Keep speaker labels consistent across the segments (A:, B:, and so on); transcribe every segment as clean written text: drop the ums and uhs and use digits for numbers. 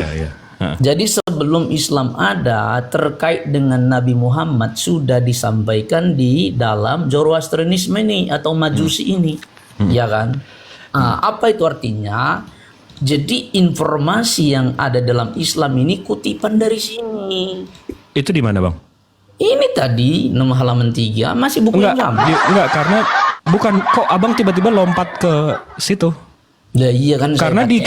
A: Iya, iya.
B: Jadi sebelum Islam ada, terkait dengan Nabi Muhammad sudah disampaikan di dalam Zoroastrianisme ini atau Majusi ini, ya kan? Apa itu artinya? Jadi informasi yang ada dalam Islam ini kutipan dari sini.
A: Itu di mana, Bang?
B: Ini tadi nomor halaman 3 masih buku yang lama.
A: Enggak, karena bukan kok Abang tiba-tiba lompat ke situ.
B: Ya, iya kan.
A: Karena di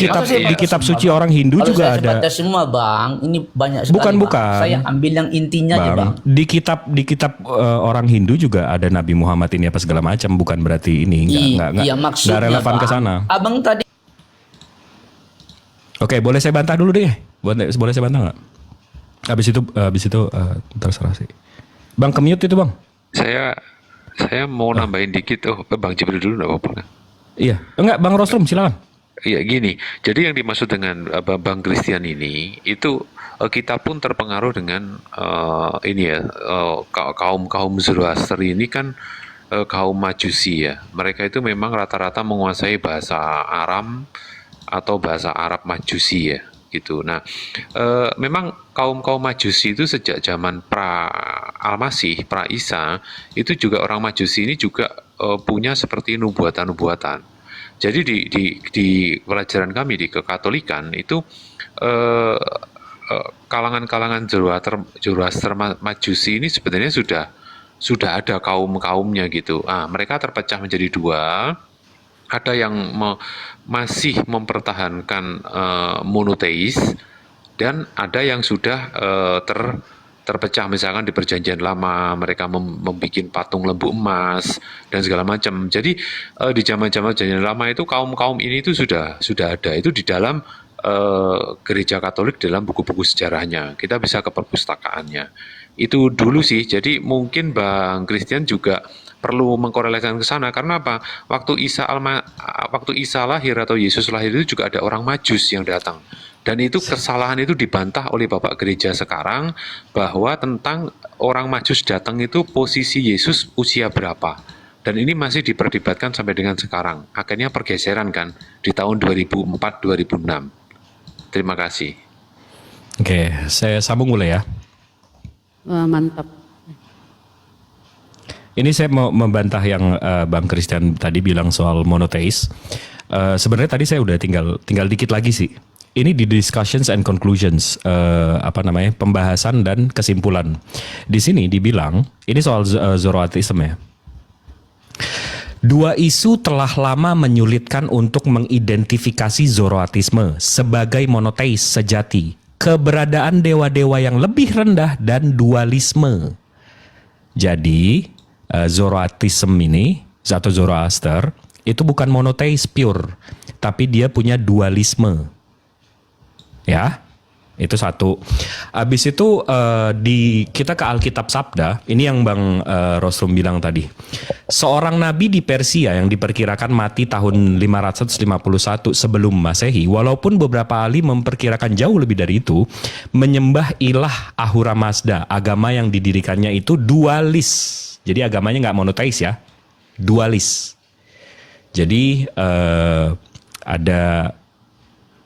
A: kitab suci orang Hindu
B: kalau
A: juga
B: saya
A: ada.
B: baca semua, Bang. Ini banyak sekali.
A: Bukan.
B: Bang. Saya ambil yang intinya aja, Bang.
A: Di kitab orang Hindu juga ada Nabi Muhammad ini apa segala macam, bukan berarti ini enggak relevan ke sana.
B: Abang tadi.
A: Oke, boleh saya bantah dulu deh. Boleh saya bantah nggak? Habis itu terserah sih. Bang, ke-mute itu, Bang.
C: Saya mau nambahin dikit. Bang Jibril dulu nggak apa-apa kan?
A: Iya. Enggak, Bang Rostrum silakan.
C: Iya, gini. Jadi yang dimaksud dengan Bang Christian ini itu kita pun terpengaruh dengan kaum Zoroaster ini kan kaum Majusi ya. Mereka itu memang rata-rata menguasai bahasa Aram atau bahasa Arab Majusi ya. Gitu. Nah, memang kaum Majusi itu sejak zaman pra-Almasih, pra-Isa, itu juga orang Majusi ini juga punya seperti nubuatan-nubuatan. Jadi di pelajaran kami di kekatolikan itu kalangan-kalangan Zoroaster Majusi ini sebenarnya sudah ada kaumnya gitu. Mereka terpecah menjadi dua. Ada yang masih mempertahankan monoteis dan ada yang sudah terpecah, misalkan di Perjanjian Lama mereka membuat patung lembu emas dan segala macam. Jadi di zaman-zaman Perjanjian Lama itu kaum ini itu sudah ada, itu di dalam gereja Katolik dalam buku-buku sejarahnya. Kita bisa ke perpustakaannya. Itu dulu sih. Jadi mungkin Bang Christian juga perlu mengkorelasikan ke sana karena apa? Waktu Isa lahir atau Yesus lahir itu juga ada orang Majus yang datang. Dan itu kesalahan itu dibantah oleh Bapak Gereja sekarang bahwa tentang orang Majus datang itu posisi Yesus usia berapa. Dan ini masih diperdebatkan sampai dengan sekarang. Akhirnya pergeseran kan di tahun 2004-2006. Terima kasih.
A: Oke, saya sambung mulai ya.
D: Mantap.
A: Ini saya mau membantah yang Bang Christian tadi bilang soal monoteis. Sebenarnya tadi saya udah tinggal dikit lagi sih. Ini di discussions and conclusions, pembahasan dan kesimpulan. Di sini dibilang, ini soal Zoroastrisme ya. Dua isu telah lama menyulitkan untuk mengidentifikasi Zoroastrisme sebagai monoteis sejati, keberadaan dewa-dewa yang lebih rendah dan dualisme. Jadi, Zoroastrisme ini, atau Zoroaster, itu bukan monoteis pure, tapi dia punya dualisme. Ya, itu satu. Habis itu kita ke Alkitab Sabda. Ini yang Bang Rostrum bilang tadi. Seorang nabi di Persia yang diperkirakan mati tahun 551 sebelum Masehi, walaupun beberapa ahli memperkirakan jauh lebih dari itu, menyembah ilah Ahura Mazda. Agama yang didirikannya itu dualis. Jadi agamanya nggak monoteis ya, dualis. Jadi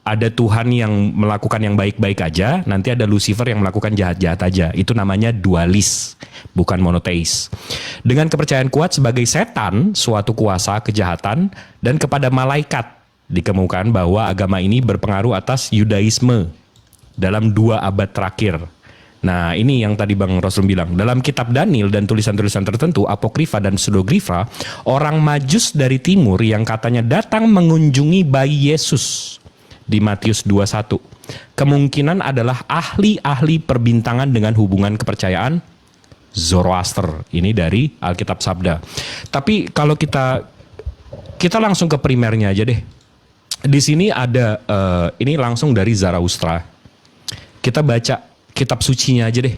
A: ada Tuhan yang melakukan yang baik-baik aja, nanti ada Lucifer yang melakukan jahat-jahat aja. Itu namanya dualis, bukan monoteis. Dengan kepercayaan kuat sebagai setan, suatu kuasa kejahatan, dan kepada malaikat, dikemukakan bahwa agama ini berpengaruh atas Yudaisme dalam 2 abad terakhir. Nah, ini yang tadi Bang Rasul bilang. Dalam kitab Daniel dan tulisan-tulisan tertentu, Apokrifa dan Pseudogrifa, orang Majus dari timur yang katanya datang mengunjungi bayi Yesus di Matius 21. Kemungkinan adalah ahli-ahli perbintangan dengan hubungan kepercayaan Zoroaster. Ini dari Alkitab Sabda. Tapi kalau kita langsung ke primernya aja deh. Di sini ada, ini langsung dari Zarathustra. Kita baca kitab sucinya aja deh.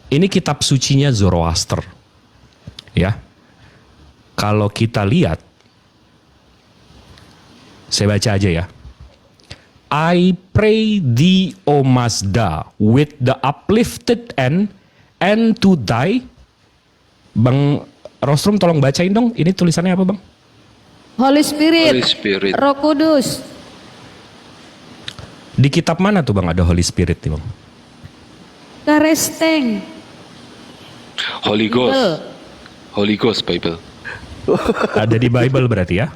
A: Ini kitab sucinya Zoroaster. Ya. Kalau kita lihat, saya baca aja ya. I pray thee, O Mazda, with the uplifted end, and to thy. Bang Rostrum tolong bacain dong. Ini tulisannya apa, Bang?
D: Holy Spirit.
C: Holy Spirit.
D: Roh Kudus.
A: Di kitab mana tuh Bang ada Holy Spirit nih Bang?
D: Karesteng.
C: Holy Ghost. Holy Ghost Bible.
A: Ada di Bible berarti ya?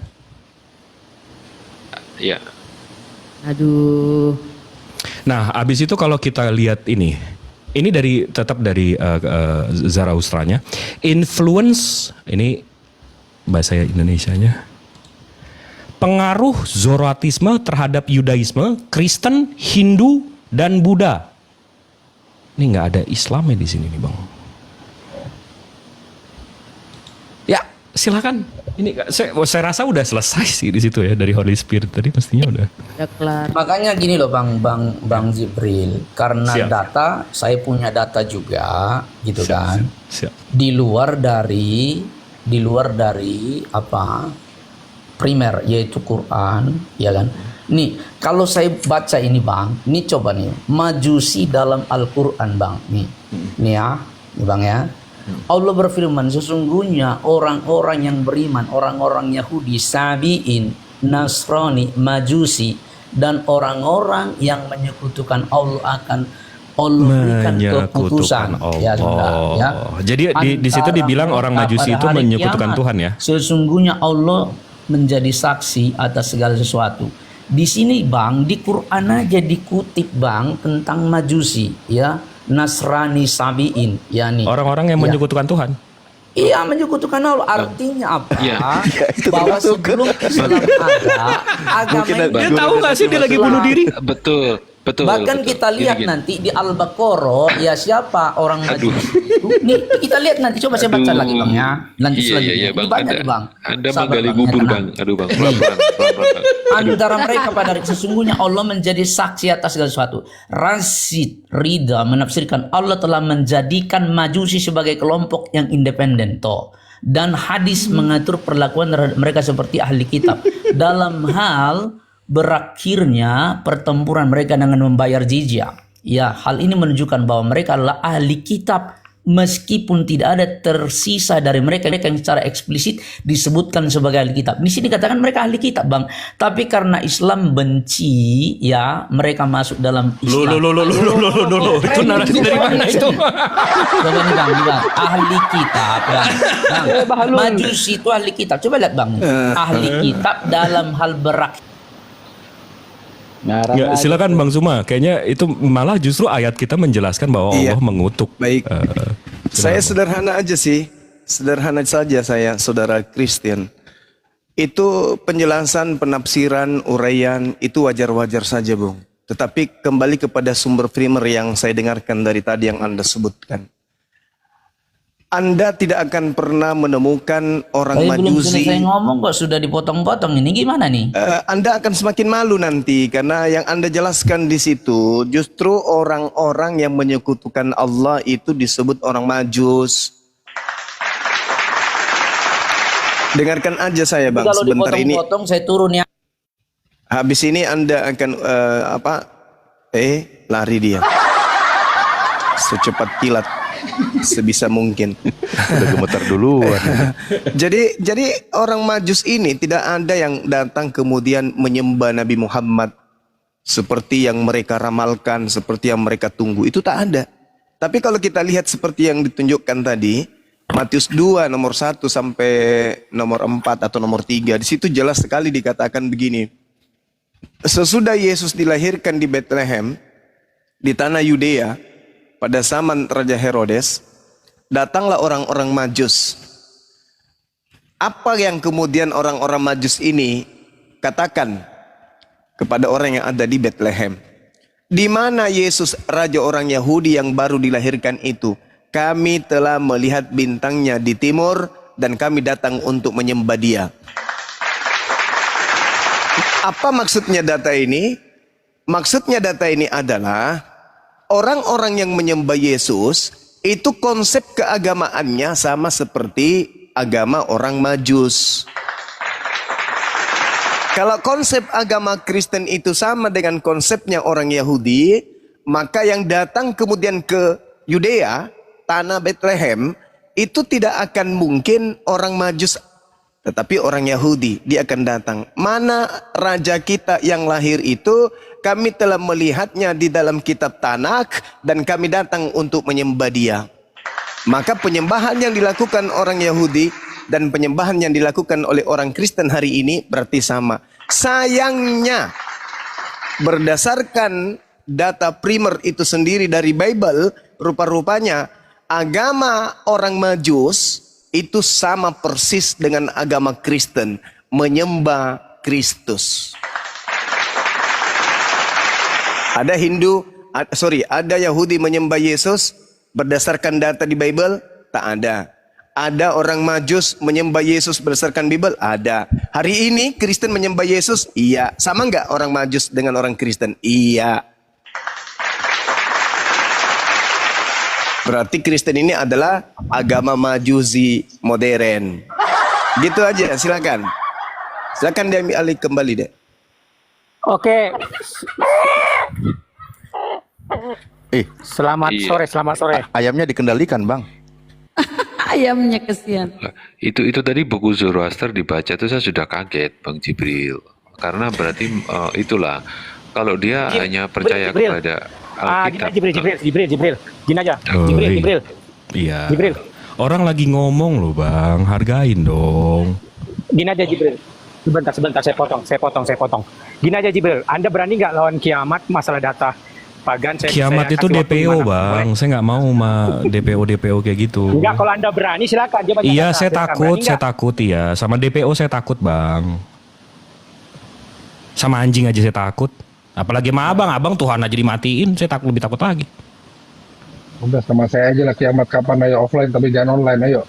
C: Ya.
D: Aduh.
A: Nah, abis itu kalau kita lihat ini tetap dari Zaraustranya, influence ini bahasa Indonesianya, pengaruh Zoroastisme terhadap Yudaisme, Kristen, Hindu, dan Buddha. Ini nggak ada Islamnya di sini nih Bang. Ya, silakan. Ini saya rasa udah selesai sih di situ ya dari Holy Spirit tadi mestinya udah.
D: Udah kelar.
B: Makanya gini loh Bang Jibril, karena
A: Siap.
B: data, saya punya data juga gitu kan.
A: Siap.
B: Di luar dari apa? Primer, yaitu Quran, ya kan. Nih, kalau saya baca ini Bang, ini coba nih, Majusi dalam Al-Quran Bang, nih ya, nih Bang ya. Allah berfirman, sesungguhnya orang-orang yang beriman, orang-orang Yahudi, Sabi'in, Nasrani, Majusi, dan orang-orang yang menyekutukan Allah akan Allah berikan keputusan. Ya, sudah, ya.
A: Jadi di situ dibilang orang Majusi itu menyekutukan Tuhan ya.
B: Sesungguhnya Allah menjadi saksi atas segala sesuatu. Di sini Bang, di Quran aja dikutip Bang tentang Majusi, ya. Nasrani, Sabi'in, yani
A: Orang-orang yang menyekutukan Tuhan.
B: Iya, menyekutukan Allah. Artinya apa?
C: Iya.
B: Bahwa sebelum Islam ada, agama ini.
A: Dia tahu nggak sih dia lagi bunuh diri?
C: Betul.
B: Bahkan kita lihat
C: Gini.
B: nanti di Al-Baqarah, ya siapa orang
C: Aduh.
B: Majusi itu. Nih, kita lihat nanti, coba saya baca lagi Bang ya. Lanjut selanjutnya.
C: Iya,
B: Ini
C: Bang.
B: banyak nih, Bang.
C: Anda
B: Sabar,
C: menggali
B: Bang,
C: bubur,
B: ya,
C: Bang. Aduh, Bang. Pelan-pelan.
B: Antara mereka pada sesungguhnya Allah menjadi saksi atas segala sesuatu. Rasid Rida menafsirkan Allah telah menjadikan Majusi sebagai kelompok yang independen toh. Dan hadis mengatur perlakuan terhadap mereka seperti ahli kitab dalam hal berakhirnya pertempuran mereka dengan membayar jizyah. Ya, hal ini menunjukkan bahwa mereka adalah ahli kitab meskipun tidak ada tersisa dari mereka yang secara eksplisit disebutkan sebagai ahli kitab. Di sini dikatakan mereka ahli kitab, Bang. Tapi karena Islam benci, ya, mereka masuk dalam Islam.
A: Loh. Itu narasi dari mana itu?
B: Coba nih Bang, ahli kitab, Bang. Majusi itu ahli kitab. Coba lihat Bang, ahli kitab dalam hal berakhir.
A: Ya, silakan Bang Suma. Kayaknya itu malah justru ayat kita menjelaskan bahwa
E: Iya.
A: Allah mengutuk.
E: Baik. Saya sederhana aja sih. Sederhana saja saya, saudara Kristen. Itu penjelasan, penafsiran, uraian, itu wajar-wajar saja, Bung. Tetapi kembali kepada sumber primer yang saya dengarkan dari tadi yang Anda sebutkan. Anda tidak akan pernah menemukan orang
B: Saya belum
E: Majusi.
B: selesai ngomong kok sudah dipotong-potong. Ini gimana nih?
E: Anda akan semakin malu nanti karena yang Anda jelaskan di situ justru orang-orang yang menyekutukan Allah itu disebut orang Majus. Dengarkan aja saya Bang,
B: Kalau
E: sebentar ini.
B: dipotong-potong saya turun ya.
E: Habis ini Anda akan lari dia. Secepat kilat. Sebisa mungkin.
F: Udah gemetar duluan.
E: Jadi orang Majus ini tidak ada yang datang kemudian menyembah Nabi Muhammad seperti yang mereka ramalkan, seperti yang mereka tunggu. Itu tak ada. Tapi kalau kita lihat seperti yang ditunjukkan tadi, Matius 2 nomor 1 sampai nomor 4 atau nomor 3, di situ jelas sekali dikatakan begini. Sesudah Yesus dilahirkan di Bethlehem, di tanah Yudea, pada zaman Raja Herodes, datanglah orang-orang Majus. Apa yang kemudian orang-orang Majus ini katakan kepada orang yang ada di Bethlehem? Di mana Yesus, Raja orang Yahudi yang baru dilahirkan itu? Kami telah melihat bintangnya di timur dan kami datang untuk menyembah dia. Apa maksudnya data ini? Maksudnya data ini adalah orang-orang yang menyembah Yesus itu konsep keagamaannya sama seperti agama orang Majus. Kalau konsep agama Kristen itu sama dengan konsepnya orang Yahudi, maka yang datang kemudian ke Yudea, tanah Bethlehem, itu tidak akan mungkin orang Majus Tetapi orang Yahudi, dia akan datang. Mana raja kita yang lahir itu? Kami telah melihatnya di dalam kitab Tanak dan kami datang untuk menyembah dia. Maka penyembahan yang dilakukan orang Yahudi dan penyembahan yang dilakukan oleh orang Kristen hari ini berarti sama. Sayangnya, berdasarkan data primer itu sendiri dari Bible, rupa-rupanya agama orang Majus itu sama persis dengan agama Kristen, menyembah Kristus. Ada ada Yahudi menyembah Yesus berdasarkan data di Bible? Tak ada. Ada orang Majus menyembah Yesus berdasarkan Bible? Ada. Hari ini Kristen menyembah Yesus? Iya. Sama enggak orang Majus dengan orang Kristen? Iya. Berarti Kristen ini adalah agama Majusi modern. Gitu aja, silakan. Silakan diambil alih kembali deh.
G: Oke, selamat
C: Iya.
G: sore.
F: Ayamnya dikendalikan, Bang.
D: Ayamnya kesian.
C: Itu tadi buku Zoroaster dibaca itu saya sudah kaget, Bang Jibril. Karena berarti itulah kalau dia hanya percaya
G: Jibril.
C: kepada
G: Gini
C: Alkitab.
G: aja, Jibril. Gini aja,
A: Oh,
G: Jibril.
A: Iya.
G: Jibril.
A: Orang lagi ngomong loh bang, hargain dong.
G: Gini aja, Jibril. Sebentar, saya potong. Gini aja, Jibril. Anda berani nggak lawan kiamat masalah data? Pagan,
A: Kiamat
G: saya
A: itu
G: kasih waktu
A: DPO
G: gimana?
A: bang,
G: Boleh?
A: saya nggak mau sama DPO kayak gitu.
G: Enggak, kalau Anda berani silakan. Dia banyak
A: Iya
G: data.
A: saya
G: Silakan.
A: takut,
G: Berani
A: saya
G: nggak?
A: takut iya. Sama DPO saya takut bang. Sama anjing aja saya takut. Apalagi sama abang Tuhan aja dimatiin, saya lebih takut lagi.
H: Udah sama saya aja lah kiamat kapan, ayo offline tapi jangan online, ayo.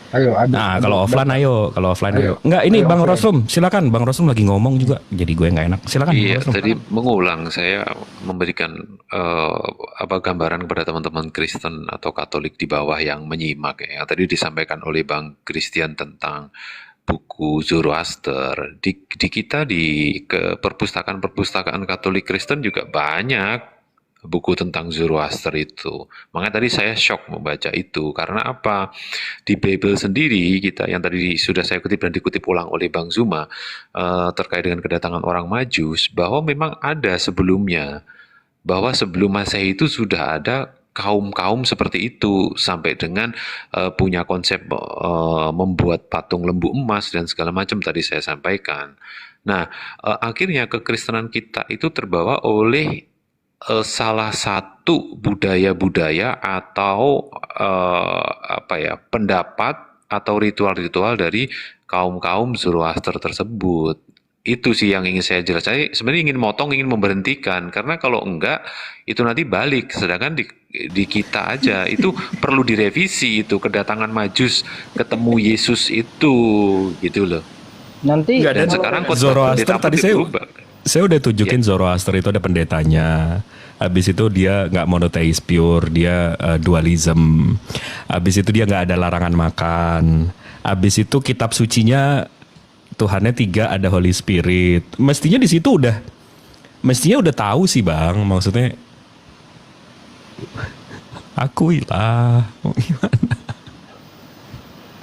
H: Adu.
A: Nah kalau offline ayo.
H: Ayo.
A: Enggak ini
H: Ayo,
A: Bang
H: offline.
A: Rosrum, silakan Bang Rosrum lagi ngomong juga, jadi gue nggak enak. Silakan. Bang
C: Iya,
A: Rosrum.
C: tadi mengulang saya memberikan gambaran kepada teman-teman Kristen atau Katolik di bawah yang menyimak ya. Yang tadi disampaikan oleh Bang Christian tentang buku Zoroaster. Di kita di perpustakaan Katolik Kristen juga banyak buku tentang Zoroaster itu. Makanya tadi saya shock membaca itu. Karena apa? Di Bible sendiri kita yang tadi sudah saya kutip dan dikutip ulang oleh Bang Zuma terkait dengan kedatangan orang Majus, bahwa memang ada sebelumnya, bahwa sebelum Masehi itu sudah ada kaum-kaum seperti itu sampai dengan punya konsep membuat patung lembu emas dan segala macam tadi saya sampaikan. Nah, akhirnya kekristenan kita itu terbawa oleh salah satu budaya-budaya atau pendapat atau ritual-ritual dari kaum-kaum Zoroaster tersebut. Itu sih yang ingin saya jelaskan. Saya sebenarnya ingin memberhentikan karena kalau enggak itu nanti balik. Sedangkan di kita aja itu perlu direvisi itu kedatangan Majus ketemu Yesus itu gitu loh.
G: Nanti
A: Nggak,
C: Dan
A: dan
C: sekarang konsep
A: Zoroaster
C: pendeta
A: tadi
C: putih
A: saya
C: berubah.
A: Saya udah tunjukin Zoroaster itu ada pendetanya. Habis itu dia nggak monoteis pure, dia dualism. Habis itu dia nggak ada larangan makan. Habis itu kitab sucinya Tuhannya 3, ada Holy Spirit. Mestinya di situ udah tahu sih bang. Maksudnya akuilah. Mau gimana?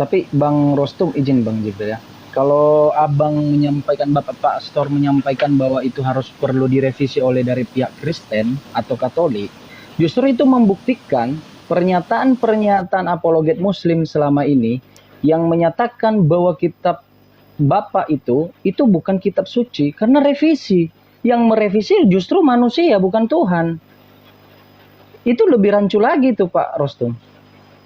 I: Tapi Bang Rostum izin Bang Jibril ya. Kalau Abang menyampaikan, Bapak Pastor menyampaikan bahwa itu harus perlu direvisi oleh dari pihak Kristen atau Katolik, justru itu membuktikan pernyataan-pernyataan apologet Muslim selama ini yang menyatakan bahwa kitab Bapak itu bukan kitab suci karena revisi. Yang merevisi justru manusia bukan Tuhan. Itu lebih rancu lagi tuh Pak Rostum.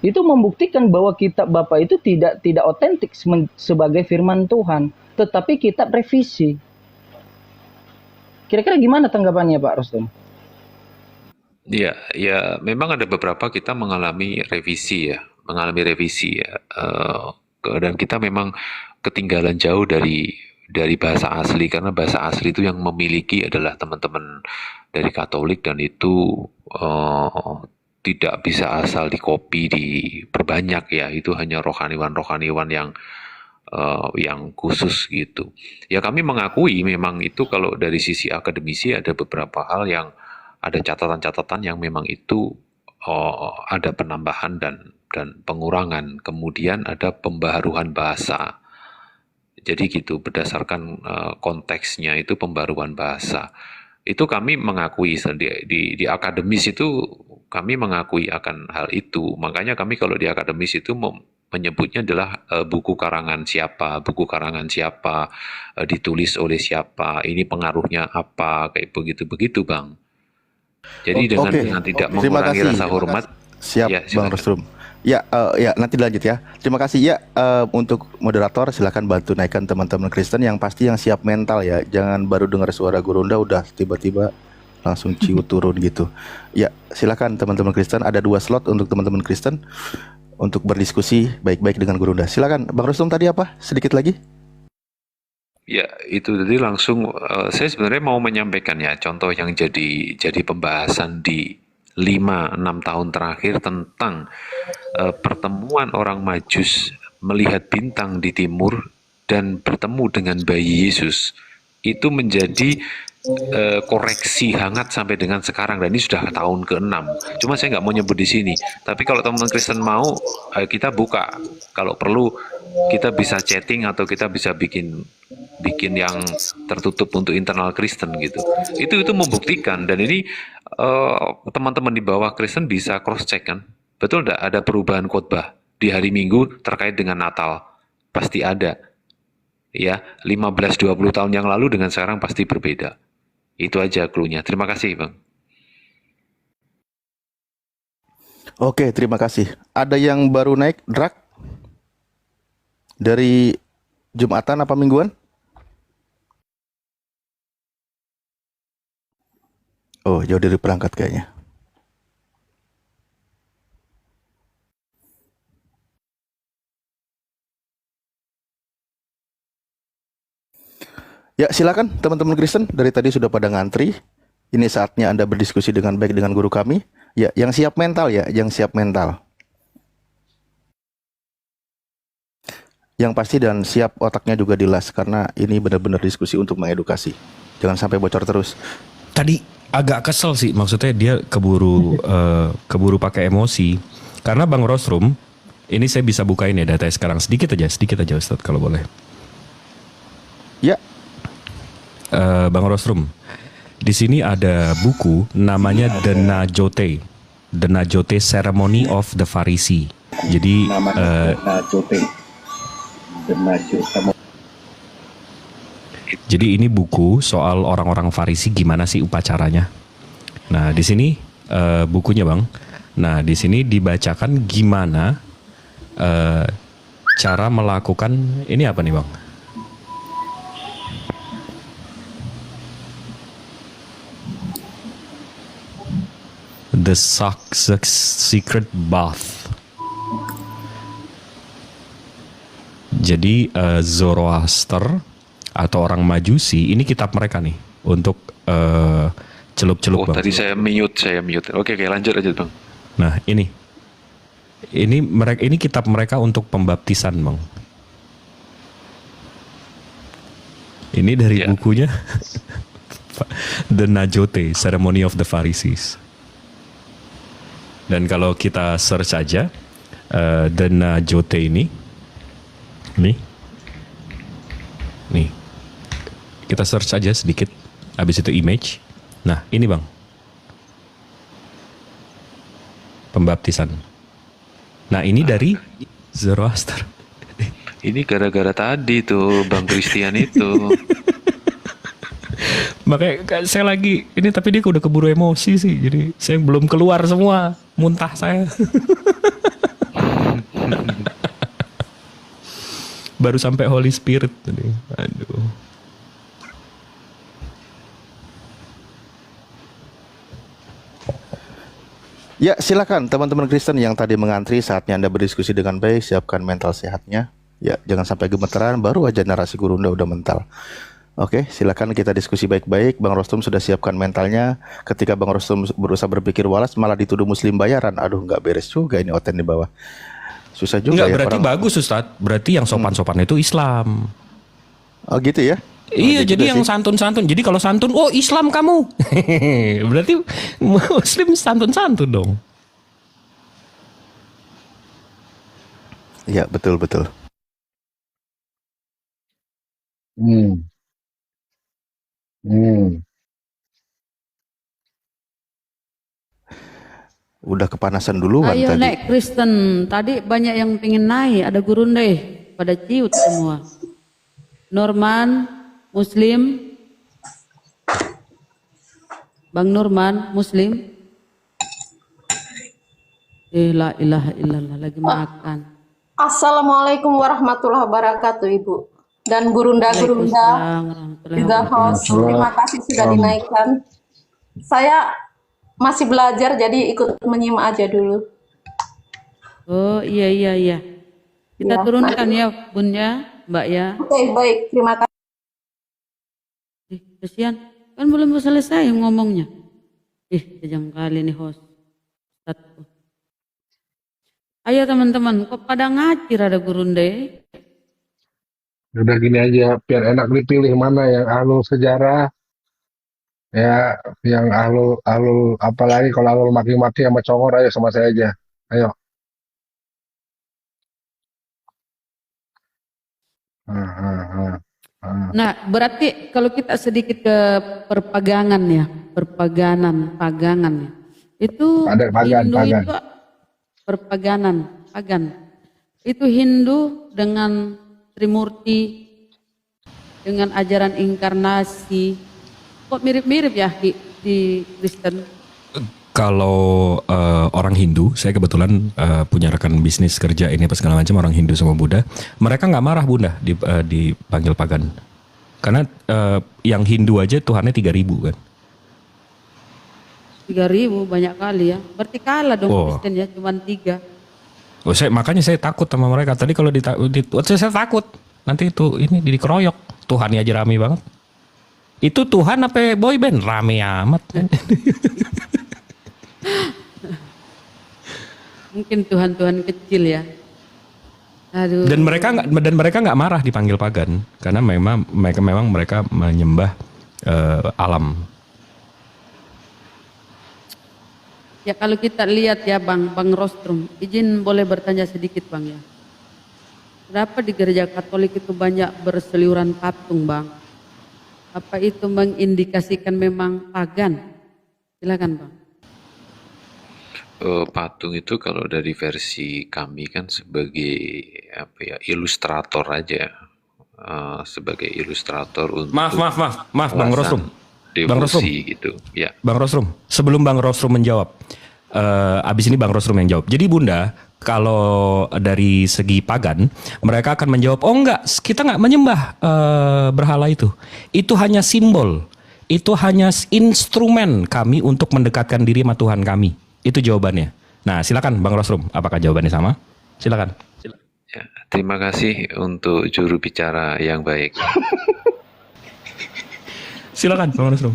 I: Itu membuktikan bahwa kitab Bapak itu tidak otentik sebagai firman Tuhan, tetapi kitab revisi. Kira-kira gimana tanggapannya Pak Rostum?
C: Ya, memang ada beberapa kita mengalami revisi ya. Dan kita memang ketinggalan jauh dari bahasa asli, karena bahasa asli itu yang memiliki adalah teman-teman dari Katolik, dan itu tidak bisa asal dikopi diperbanyak ya. Itu hanya rohaniwan yang khusus gitu. Ya kami mengakui memang itu kalau dari sisi akademisi ada beberapa hal yang ada catatan-catatan yang memang itu ada penambahan dan pengurangan. Kemudian ada pembaharuan bahasa. Jadi gitu, berdasarkan konteksnya itu pembaruan bahasa. Itu kami mengakui di akademis itu kami mengakui akan hal itu. Makanya kami kalau di akademis itu menyebutnya adalah buku karangan siapa, ditulis oleh siapa, ini pengaruhnya apa, kayak begitu-begitu, Bang. Jadi dengan tidak
F: Terima
C: mengurangi
F: kasih.
C: rasa hormat.
F: Siap,
C: Ya,
F: Bang
C: silakan.
F: Rostrum. Ya, ya nanti lanjut ya. Terima kasih ya. Untuk moderator silakan bantu naikkan teman-teman Kristen yang pasti yang siap mental ya. Jangan baru dengar suara Gurunda udah tiba-tiba langsung ciut turun gitu. Ya, silakan teman-teman Kristen. Ada 2 slot untuk teman-teman Kristen untuk berdiskusi baik-baik dengan Gurunda. Silakan, Bang Rostrum tadi apa? Sedikit lagi.
C: Ya, itu tadi langsung saya sebenarnya mau menyampaikan ya contoh yang jadi pembahasan di 5-6 tahun terakhir tentang pertemuan orang Majus melihat bintang di timur dan bertemu dengan bayi Yesus. Itu menjadi koreksi hangat sampai dengan sekarang dan ini sudah tahun ke-6. Cuma saya nggak mau nyebut di sini. Tapi kalau teman-teman Kristen mau, kita buka. Kalau perlu kita bisa chatting atau kita bisa bikin yang tertutup untuk internal Kristen gitu. Itu membuktikan dan ini teman-teman di bawah Kristen bisa cross check kan. Betul nggak ada perubahan khotbah di hari Minggu terkait dengan Natal? Pasti ada. Ya, 15-20 tahun yang lalu dengan sekarang pasti berbeda. Itu aja clue-nya. Terima kasih, Bang.
F: Oke, terima kasih. Ada yang baru naik, Drak? Dari Jumatan apa mingguan? Oh, jauh dari perangkat kayaknya. Ya, silakan teman-teman Kristen. Dari tadi sudah pada ngantri. Ini saatnya Anda berdiskusi dengan baik dengan guru kami. Ya, yang siap mental ya, yang siap mental. Yang pasti dan siap otaknya juga dilas karena ini benar-benar diskusi untuk mengedukasi. Jangan sampai bocor terus.
A: Tadi agak kesel sih, maksudnya dia keburu pakai emosi. Karena Bang Rostrum, ini saya bisa bukain ya datanya sekarang sedikit aja Ustadz kalau boleh.
F: Ya,
A: Bang Rostrum, di sini ada buku namanya The Najote Ceremony of the Pharisee. Jadi jadi ini buku soal orang-orang Farisi gimana sih upacaranya. Nah di sini bukunya Bang. Nah di sini dibacakan gimana cara melakukan ini apa nih Bang? The Secret Bath. Jadi Zoroaster atau orang Majusi ini kitab mereka nih untuk celup-celup Bang.
C: Tadi saya mute. Oke, lanjut aja Bang.
A: Nah ini kitab mereka untuk pembaptisan Bang. Ini dari bukunya The Najote Ceremony of the Pharisees. Dan kalau kita search aja The Najote ini, nih, kita search aja sedikit, habis itu image. Nah ini Bang, pembaptisan. Nah ini dari Zoroaster.
C: Ini gara-gara tadi tuh Bang Christian itu.
A: Makanya saya lagi ini, tapi dia udah keburu emosi sih, jadi saya belum keluar semua muntah saya. Baru sampai Holy Spirit tadi. Aduh.
F: ya silakan teman-teman Kristen yang tadi mengantri, saatnya Anda berdiskusi dengan baik, siapkan mental sehatnya. Ya, jangan sampai gemeteran, baru aja narasi Gurunda udah mental. Oke, silakan kita diskusi baik-baik. Bang Rostum sudah siapkan mentalnya. Ketika Bang Rostum berusaha berpikir waras, malah dituduh Muslim bayaran. Aduh, nggak beres juga ini Oten di bawah. Susah juga.
A: Enggak,
F: ya
A: berarti
F: orang...
A: bagus Ustadz. Berarti yang sopan-sopan itu Islam.
F: Oh gitu ya?
A: Iya,
F: gitu
A: jadi yang
F: sih.
A: santun-santun. Jadi kalau santun, oh Islam kamu. Berarti Muslim santun-santun dong.
F: Iya, betul-betul.
H: Hmm. Hmm.
F: Udah kepanasan duluan
D: Ayo
F: tadi.
D: naik Kristen. Tadi banyak yang pengen naik. Ada gurundeh. Pada ciut semua. Norman, Muslim. Bang Norman, Muslim. La ilaha illallah. Lagi makan.
J: Assalamualaikum warahmatullahi wabarakatuh, Ibu. Dan gurunda-gurunda
D: Waalaikumsalam warahmatullahi
J: juga
D: wabarakatuh.
J: host. Terima kasih sudah dinaikkan. Saya masih belajar jadi ikut menyimak aja dulu.
D: Oh iya. Kita
J: Ya,
D: turunkan ya Bun ya, Mbak ya.
J: Oke, baik. Terima kasih.
D: Kasihan, kan belum selesai ngomongnya. Kejam kali nih host. Satu. Ayo teman-teman, kok pada ngacir ada gurunde?
H: Udah gini aja, biar enak dipilih mana yang ahlul sejarah, ya, yang ahlul apalagi kalau ahlul maki-maki sama congor, ayo sama saya aja. Ayo.
D: Nah, berarti kalau kita sedikit ke perpagangan ya, pagangan ya. Itu Hindu
H: Pagan.
D: itu pagan. Itu Hindu dengan Trimurti, dengan ajaran inkarnasi. Kok mirip-mirip ya di Kristen?
A: Kalau orang Hindu, saya kebetulan punya rekan bisnis kerja ini apa segala macam orang Hindu sama Buddha, mereka nggak marah Bunda dipanggil pagan, karena yang Hindu aja Tuhannya 3.000 kan.
D: 3.000 banyak kali ya. Berarti kalah dong Kristen ya, cuma 3.
A: Oh, makanya saya takut sama mereka. Tadi kalau saya takut nanti itu ini dikeroyok. Tuhannya aja rame banget. Itu Tuhan apa boyband rame amat.
D: Mungkin Tuhan-Tuhan kecil ya. Aduh.
A: Dan mereka nggak marah dipanggil pagan karena memang mereka menyembah alam.
D: Ya kalau kita lihat ya Bang Rostrum, izin boleh bertanya sedikit Bang ya. Kenapa di gereja Katolik itu banyak berseliuran patung Bang? Apa itu mengindikasikan memang pagan? Silakan Bang.
C: Patung itu kalau dari versi kami kan sebagai ilustrator aja, sebagai ilustrator untuk
A: Maaf Bang Rostrum.
C: devosi gitu ya.
A: Bang Rostrum, sebelum Bang Rostrum menjawab, abis ini Bang Rostrum yang jawab. Jadi Bunda, kalau dari segi pagan, mereka akan menjawab, oh enggak, kita enggak menyembah berhala itu. Itu hanya simbol, itu hanya instrumen kami untuk mendekatkan diri sama Tuhan kami. Itu jawabannya. Nah silakan Bang Rostrum, apakah jawabannya sama? Silakan.
C: Ya, terima kasih untuk juru bicara yang baik.
A: Silakan Bang Rostrum.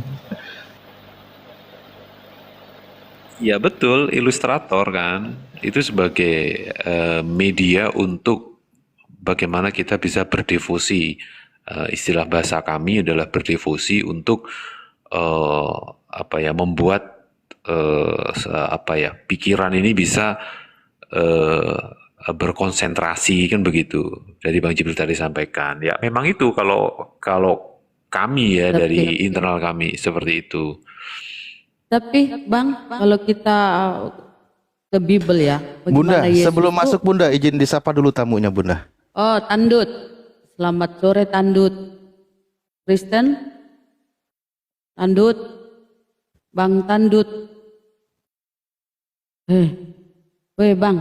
C: Ya betul, ilustrator kan itu sebagai media untuk bagaimana kita bisa berdevosi. Istilah bahasa kami adalah berdevosi untuk membuat pikiran ini bisa berkonsentrasi kan begitu. Dari Bang Jibril tadi sampaikan. Ya memang itu kalau kami ya dari internal kami seperti itu.
D: Tapi Bang, kalau kita ke Bible ya.
F: Bunda,
D: Yesus
F: sebelum
D: itu,
F: masuk Bunda, izin disapa dulu tamunya Bunda.
D: Oh, Tandut. Selamat sore Tandut. Kristen? Tandut. Bang Tandut. Bang.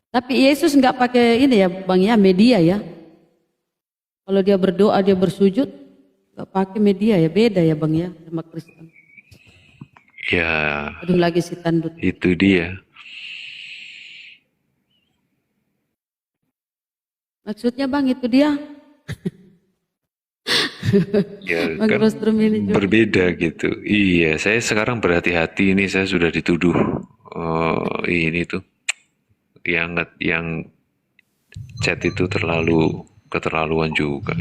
D: Tapi Yesus nggak pakai ini ya Bang ya, media ya. Kalau dia berdoa, dia bersujud, nggak pakai media ya, beda ya Bang ya sama Kristen.
C: Ya.
D: Aduh lagi si Tandut.
C: Itu dia.
D: Maksudnya Bang itu dia.
C: Ya
D: Bang
C: kan
D: Rostrum ini juga.
C: berbeda gitu. Iya, saya sekarang berhati-hati ini, saya sudah dituduh ini tuh yang chat itu keterlaluan juga.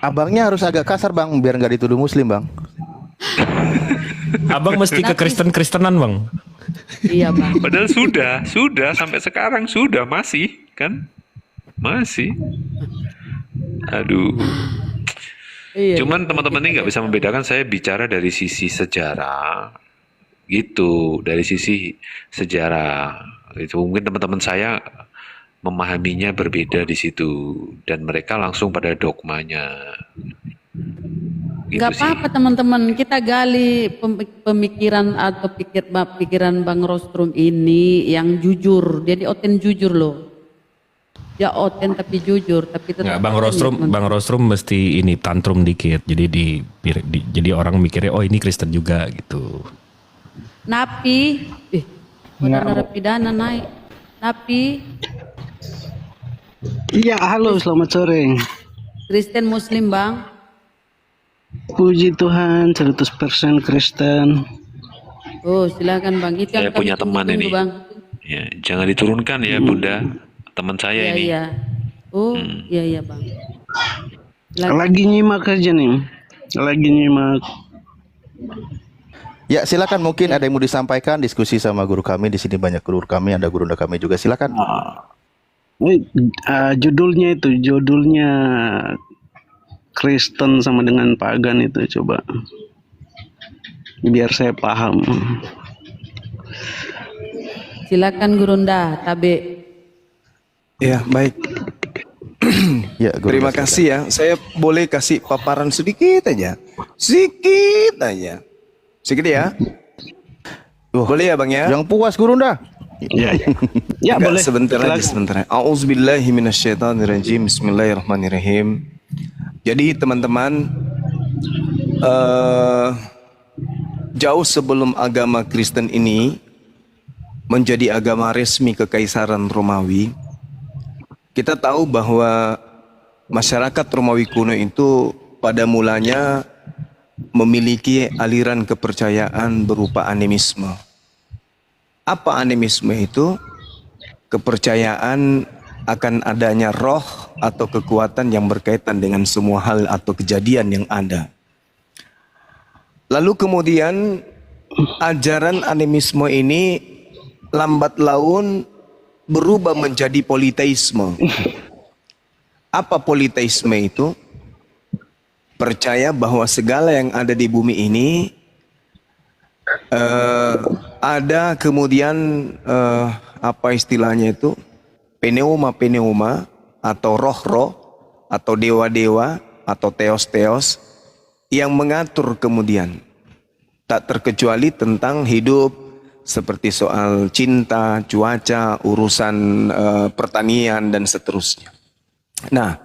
F: Abangnya harus agak kasar Bang, biar nggak dituduh Muslim Bang.
A: Abang mesti ke Kristen-Kristenan Bang.
D: Iya Bang.
C: Padahal sudah sampai sekarang sudah masih kan? Masih. Aduh.
D: Iya.
C: Cuman teman-teman ini nggak bisa membedakan, saya bicara dari sisi sejarah, gitu, dari sisi sejarah. Itu mungkin teman-teman saya memahaminya berbeda di situ, dan mereka langsung pada dogmanya. Gitu
D: Gak
C: sih.
D: apa-apa teman-teman, kita gali pemikiran atau pikiran Bang Rostrum ini yang jujur. Dia oten jujur loh. Dia oten tapi jujur, tapi tetap
A: Nggak, Bang
D: oten,
A: Rostrum,
D: teman-teman.
A: Bang Rostrum mesti ini tantrum dikit. Jadi jadi orang mikirnya oh ini Kristen juga gitu.
D: Napi, narapidana naik. Napi,
K: Iya, halo, selamat sore.
D: Kristen Muslim Bang.
K: Puji Tuhan, 100% Kristen.
D: Oh silakan Bang, itu
C: Saya
D: yang kami
C: punya teman
D: tunggu-tunggu,
C: ini.
D: Bang.
C: Ya, jangan diturunkan ya Bunda, teman saya
D: Iya
C: ini.
D: iya. Oh iya Bang. Silakan.
K: Lagi nyimak aja nih. Lagi nyimak.
F: Ya silakan, mungkin ada yang mau disampaikan, diskusi sama guru kami di sini, banyak guru kami, ada gurunda kami juga, silakan.
K: Judulnya Kristen sama dengan pagan itu, coba biar saya paham.
D: Silakan Gurunda, Tabe.
E: Ya, baik.
F: Ya, gurunda,
E: Terima
F: silakan.
E: kasih ya. Saya boleh kasih paparan sedikit aja. Sedikit aja. Sedikit ya. Boleh ya Bang ya?
F: Yang puas gurunda.
K: Ya, ya. Ya,
E: Enggak,
K: boleh.
E: sebentar aja,
K: Silakan.
E: sebentar. A'udzubillahi minasyaitonirrajim. Bismillahirrahmanirrahim. Jadi teman-teman, jauh sebelum agama Kristen ini menjadi agama resmi Kekaisaran Romawi, kita tahu bahwa masyarakat Romawi kuno itu pada mulanya memiliki aliran kepercayaan berupa animisme. Apa animisme itu? Kepercayaan akan adanya roh atau kekuatan yang berkaitan dengan semua hal atau kejadian yang ada. Lalu kemudian ajaran animisme ini lambat laun berubah menjadi politeisme. Apa politeisme itu? Percaya bahwa segala yang ada di bumi ini ada kemudian apa istilahnya itu, pneuma atau roh-roh atau dewa-dewa atau teos-teos yang mengatur kemudian, tak terkecuali tentang hidup seperti soal cinta, cuaca, urusan pertanian dan seterusnya. Nah,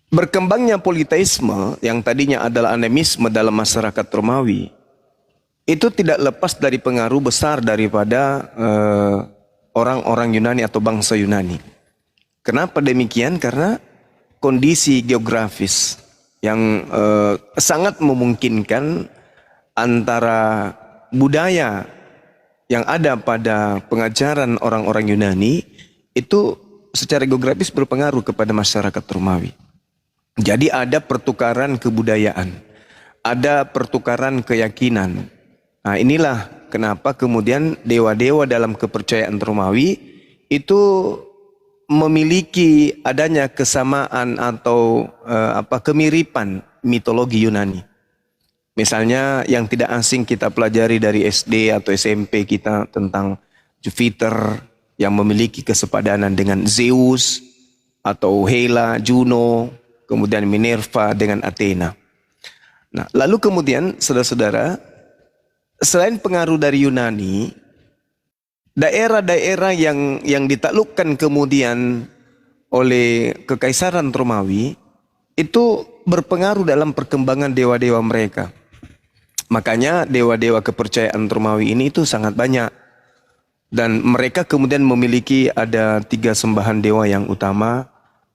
E: berkembangnya politeisme yang tadinya adalah animisme dalam masyarakat Romawi itu tidak lepas dari pengaruh besar daripada orang-orang Yunani atau bangsa Yunani. Kenapa demikian? Karena kondisi geografis yang sangat memungkinkan antara budaya yang ada pada pengajaran orang-orang Yunani itu secara geografis berpengaruh kepada masyarakat Romawi. Jadi ada pertukaran kebudayaan, ada pertukaran keyakinan. Nah, inilah kenapa kemudian dewa-dewa dalam kepercayaan Romawi itu memiliki adanya kesamaan atau kemiripan mitologi Yunani. Misalnya yang tidak asing kita pelajari dari SD atau SMP kita tentang Jupiter yang memiliki kesepadanan dengan Zeus atau Hela, Juno, kemudian Minerva dengan Athena. Nah, lalu kemudian saudara-saudara, selain pengaruh dari Yunani, daerah-daerah yang ditaklukkan kemudian oleh Kekaisaran Romawi itu berpengaruh dalam perkembangan dewa-dewa mereka. Makanya dewa-dewa kepercayaan Romawi ini itu sangat banyak. Dan mereka kemudian memiliki ada 3 sembahan dewa yang utama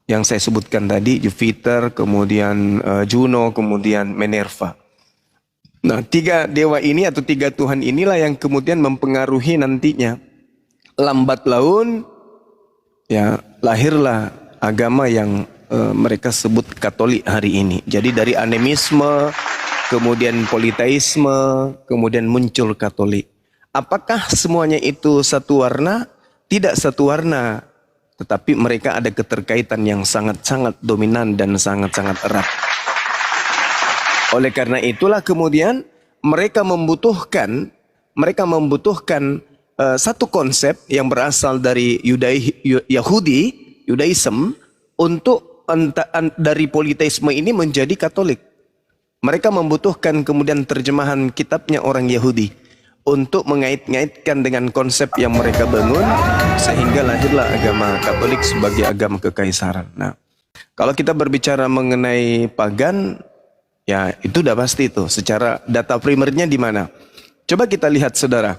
E: yang saya sebutkan tadi, Jupiter, kemudian Juno, kemudian Minerva. Nah, 3 dewa ini atau 3 Tuhan inilah yang kemudian mempengaruhi nantinya. Lambat laun ya lahirlah agama yang mereka sebut Katolik hari ini. Jadi dari animisme, kemudian politeisme, kemudian muncul Katolik. Apakah semuanya itu satu warna? Tidak satu warna. tetapi mereka ada keterkaitan yang sangat-sangat dominan dan sangat-sangat erat. Oleh karena itulah kemudian mereka membutuhkan satu konsep yang berasal dari Yudaism untuk dari politeisme ini menjadi Katolik. Mereka membutuhkan kemudian terjemahan kitabnya orang Yahudi untuk mengait-ngaitkan dengan konsep yang mereka bangun sehingga lahirlah agama Katolik sebagai agama kekaisaran. Nah, kalau kita berbicara mengenai pagan, ya itu udah pasti itu. Secara data primernya di mana? Coba kita lihat saudara.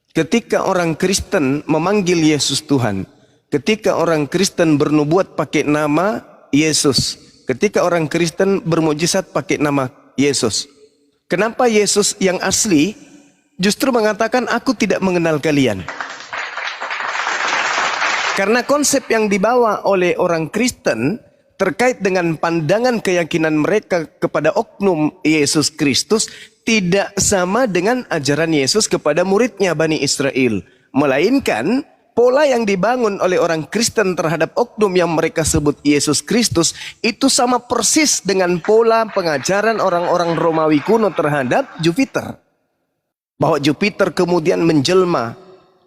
E: Ketika orang Kristen memanggil Yesus Tuhan, ketika orang Kristen bernubuat pakai nama Yesus, ketika orang Kristen bermujizat pakai nama Yesus, kenapa Yesus yang asli justru mengatakan aku tidak mengenal kalian? Karena konsep yang dibawa oleh orang Kristen terkait dengan pandangan keyakinan mereka kepada oknum Yesus Kristus tidak sama dengan ajaran Yesus kepada muridnya Bani Israel. Melainkan pola yang dibangun oleh orang Kristen terhadap oknum yang mereka sebut Yesus Kristus itu sama persis dengan pola pengajaran orang-orang Romawi kuno terhadap Jupiter. Bahwa Jupiter kemudian menjelma,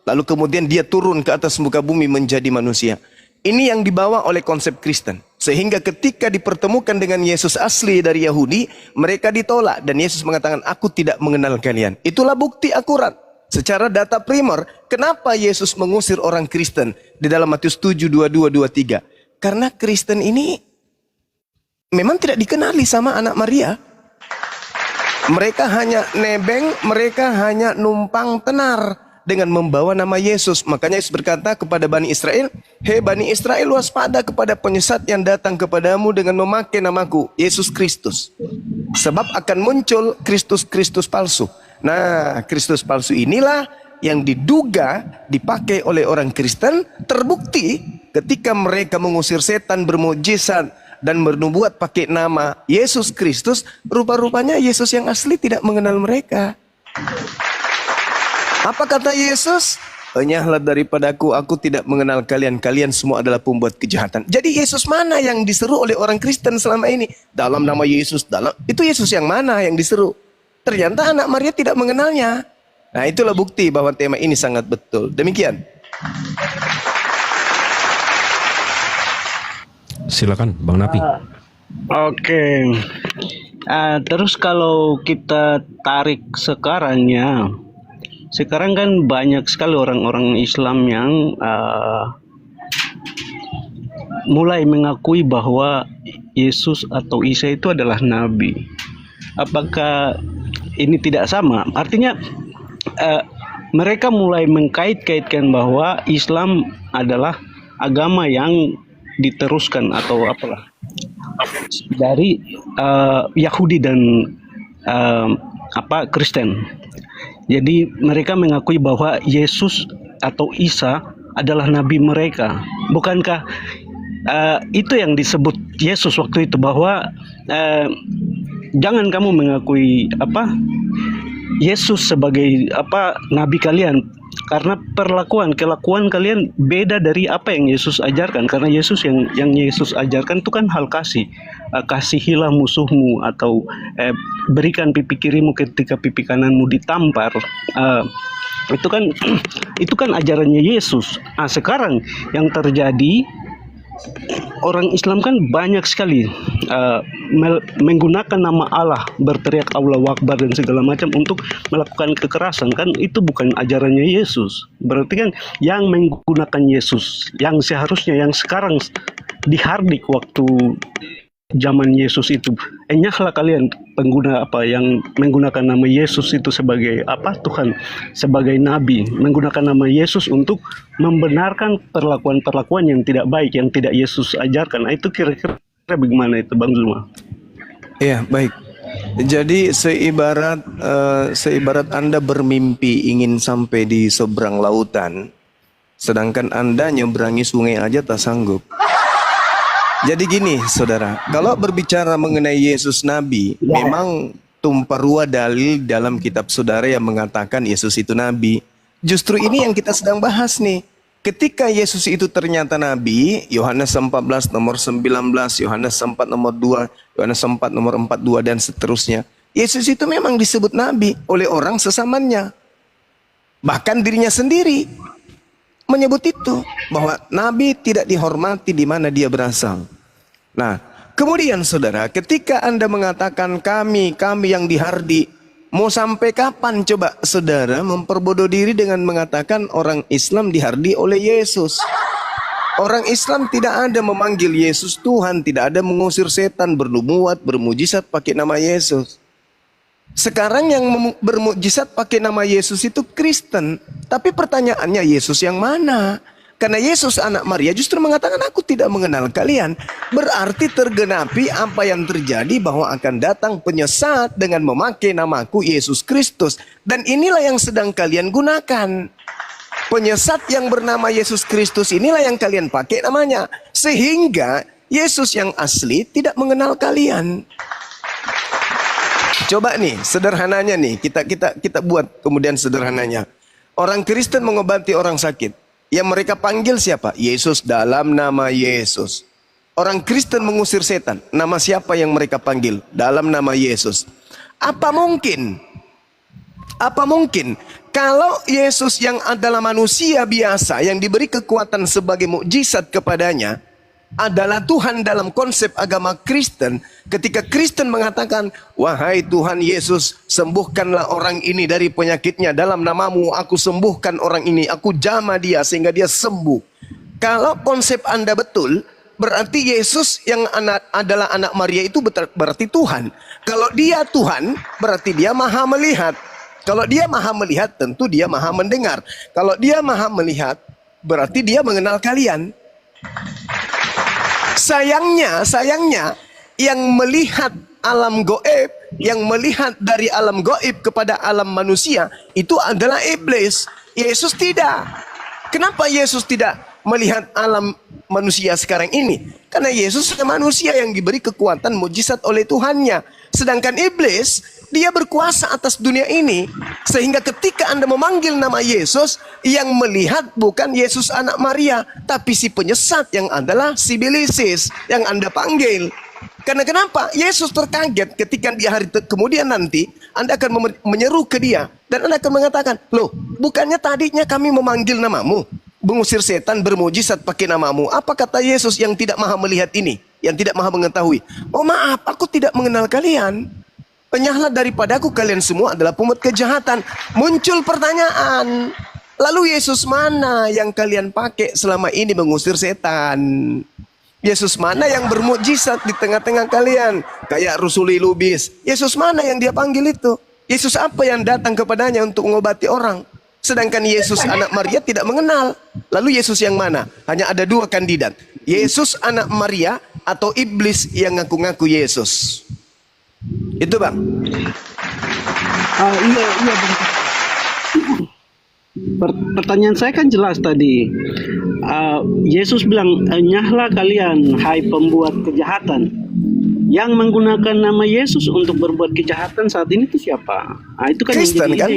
E: lalu kemudian dia turun ke atas muka bumi menjadi manusia. Ini yang dibawa oleh konsep Kristen. Sehingga ketika dipertemukan dengan Yesus asli dari Yahudi, mereka ditolak. Dan Yesus mengatakan, aku tidak mengenal kalian. Itulah bukti akurat. Secara data primer, kenapa Yesus mengusir orang Kristen di dalam Matius 7, 22, 23? Karena Kristen ini memang tidak dikenali sama anak Maria. Mereka hanya nebeng, mereka hanya numpang tenar dengan membawa nama Yesus. Makanya Yesus berkata kepada Bani Israel, hei Bani Israel, waspada kepada penyesat yang datang kepadamu dengan memakai namaku, Yesus Kristus. Sebab akan muncul Kristus-Kristus palsu. Nah, Kristus palsu inilah yang diduga dipakai oleh orang Kristen, terbukti ketika mereka mengusir setan, bermujizat dan bernubuat pakai nama Yesus Kristus, rupa-rupanya Yesus yang asli tidak mengenal mereka. Apa kata Yesus? Enyahlah daripadaku, aku tidak mengenal kalian, kalian semua adalah pembuat kejahatan. Jadi Yesus mana yang diseru oleh orang Kristen selama ini? Dalam nama Yesus, itu Yesus yang mana yang diseru? Ternyata anak Maria tidak mengenalnya. Nah, itulah bukti bahwa tema ini sangat betul. Demikian.
A: Silakan Bang Napi.
K: Oke. Terus kalau kita tarik sekarang ya, sekarang kan banyak sekali orang-orang Islam yang mulai mengakui bahwa Yesus atau Isa itu adalah nabi. Apakah ini tidak sama? Artinya mereka mulai mengkait-kaitkan bahwa Islam adalah agama yang diteruskan atau apalah dari Yahudi dan Kristen. Jadi mereka mengakui bahwa Yesus atau Isa adalah nabi mereka. Bukankah itu yang disebut Yesus waktu itu, bahwa jangan kamu mengakui Yesus sebagai nabi kalian, karena kelakuan kalian beda dari apa yang Yesus ajarkan. Karena Yesus yang Yesus ajarkan itu kan hal kasih. Kasihilah musuhmu, atau berikan pipi kirimu ketika pipi kananmu ditampar. Itu kan ajarannya Yesus. Sekarang yang terjadi, orang Islam kan banyak sekali menggunakan nama Allah, berteriak Allahu Akbar dan segala macam untuk melakukan kekerasan. Kan itu bukan ajarannya Yesus. Berarti kan yang menggunakan Yesus, yang seharusnya yang sekarang dihardik waktu zaman Yesus itu, enyahlah kalian pengguna yang menggunakan nama Yesus itu sebagai Tuhan, sebagai nabi, menggunakan nama Yesus untuk membenarkan perlakuan-perlakuan yang tidak baik, yang tidak Yesus ajarkan. Itu kira-kira bagaimana itu Bang Zulma?
E: Iya, baik. Jadi seibarat Anda bermimpi ingin sampai di seberang lautan, sedangkan Anda nyeberangi sungai aja tak sanggup. Jadi gini saudara, kalau berbicara mengenai Yesus Nabi, memang tumpah ruah dalil dalam kitab saudara yang mengatakan Yesus itu Nabi. Justru ini yang kita sedang bahas nih. ketika Yesus itu ternyata nabi, Yohanes 14 nomor 19, Yohanes 4 nomor 2, Yohanes 4 nomor 42 dan seterusnya. Yesus itu memang disebut nabi oleh orang sesamanya. Bahkan dirinya sendiri menyebut itu, bahwa nabi tidak dihormati di mana dia berasal. Nah, kemudian saudara, ketika Anda mengatakan kami yang dihardi, mau sampai kapan coba saudara memperbodoh diri dengan mengatakan orang Islam dihardi oleh Yesus? Orang Islam tidak ada memanggil Yesus Tuhan, tidak ada mengusir setan, bernubuat, bermujizat pakai nama Yesus. Sekarang yang bermukjizat pakai nama Yesus itu Kristen. Tapi pertanyaannya, Yesus yang mana? Karena Yesus anak Maria justru mengatakan, aku tidak mengenal kalian. Berarti tergenapi apa yang terjadi, bahwa akan datang penyesat dengan memakai namaku Yesus Kristus. Dan inilah yang sedang kalian gunakan. Penyesat yang bernama Yesus Kristus inilah yang kalian pakai namanya. Sehingga Yesus yang asli tidak mengenal kalian. Coba nih, sederhananya nih, kita buat kemudian sederhananya. Orang Kristen mengobati orang sakit. Yang mereka panggil siapa? Yesus, dalam nama Yesus. Orang Kristen mengusir setan. Nama siapa yang mereka panggil? Dalam nama Yesus. Apa mungkin kalau Yesus yang adalah manusia biasa, yang diberi kekuatan sebagai mukjizat kepadanya, adalah Tuhan dalam konsep agama Kristen. Ketika Kristen mengatakan, wahai Tuhan Yesus, sembuhkanlah orang ini dari penyakitnya, dalam namamu aku sembuhkan orang ini, aku jamah dia sehingga dia sembuh. Kalau konsep Anda betul, berarti Yesus yang adalah anak Maria itu berarti Tuhan. Kalau dia Tuhan, berarti dia maha melihat. Kalau dia maha melihat, tentu dia maha mendengar. Kalau dia maha melihat, berarti dia mengenal kalian. Sayangnya yang melihat alam goib, yang melihat dari alam goib kepada alam manusia, itu adalah iblis. Yesus tidak. Kenapa Yesus tidak melihat alam manusia sekarang ini? Karena Yesus adalah manusia yang diberi kekuatan mujizat oleh Tuhannya. Sedangkan iblis, dia berkuasa atas dunia ini. Sehingga ketika Anda memanggil nama Yesus, yang melihat bukan Yesus anak Maria, tapi si penyesat yang adalah si Bilisis yang Anda panggil. Karena kenapa? Yesus terkaget ketika di hari kemudian nanti Anda akan menyeru ke dia. Dan Anda akan mengatakan, loh, bukannya tadinya kami memanggil namamu, mengusir setan, bermujizat pakai namamu. Apa kata Yesus yang tidak maha melihat ini, yang tidak maha mengetahui? Oh maaf, aku tidak mengenal kalian. Penyahlah daripadaku, kalian semua adalah pemungut kejahatan. Muncul pertanyaan, lalu Yesus mana yang kalian pakai selama ini mengusir setan? Yesus mana yang bermukjizat di tengah-tengah kalian? Kayak Rusuli Lubis. Yesus mana yang dia panggil itu? Yesus apa yang datang kepadanya untuk mengobati orang? Sedangkan Yesus anak Maria tidak mengenal. Lalu Yesus yang mana? Hanya ada dua kandidat. Yesus anak Maria atau iblis yang ngaku-ngaku Yesus. Itu bang.
K: Iya Bang. Pertanyaan saya kan jelas tadi. Yesus bilang, nyahlah kalian, hai pembuat kejahatan. Yang menggunakan nama Yesus untuk berbuat kejahatan saat ini itu siapa? Itu kan
E: Kristen kan?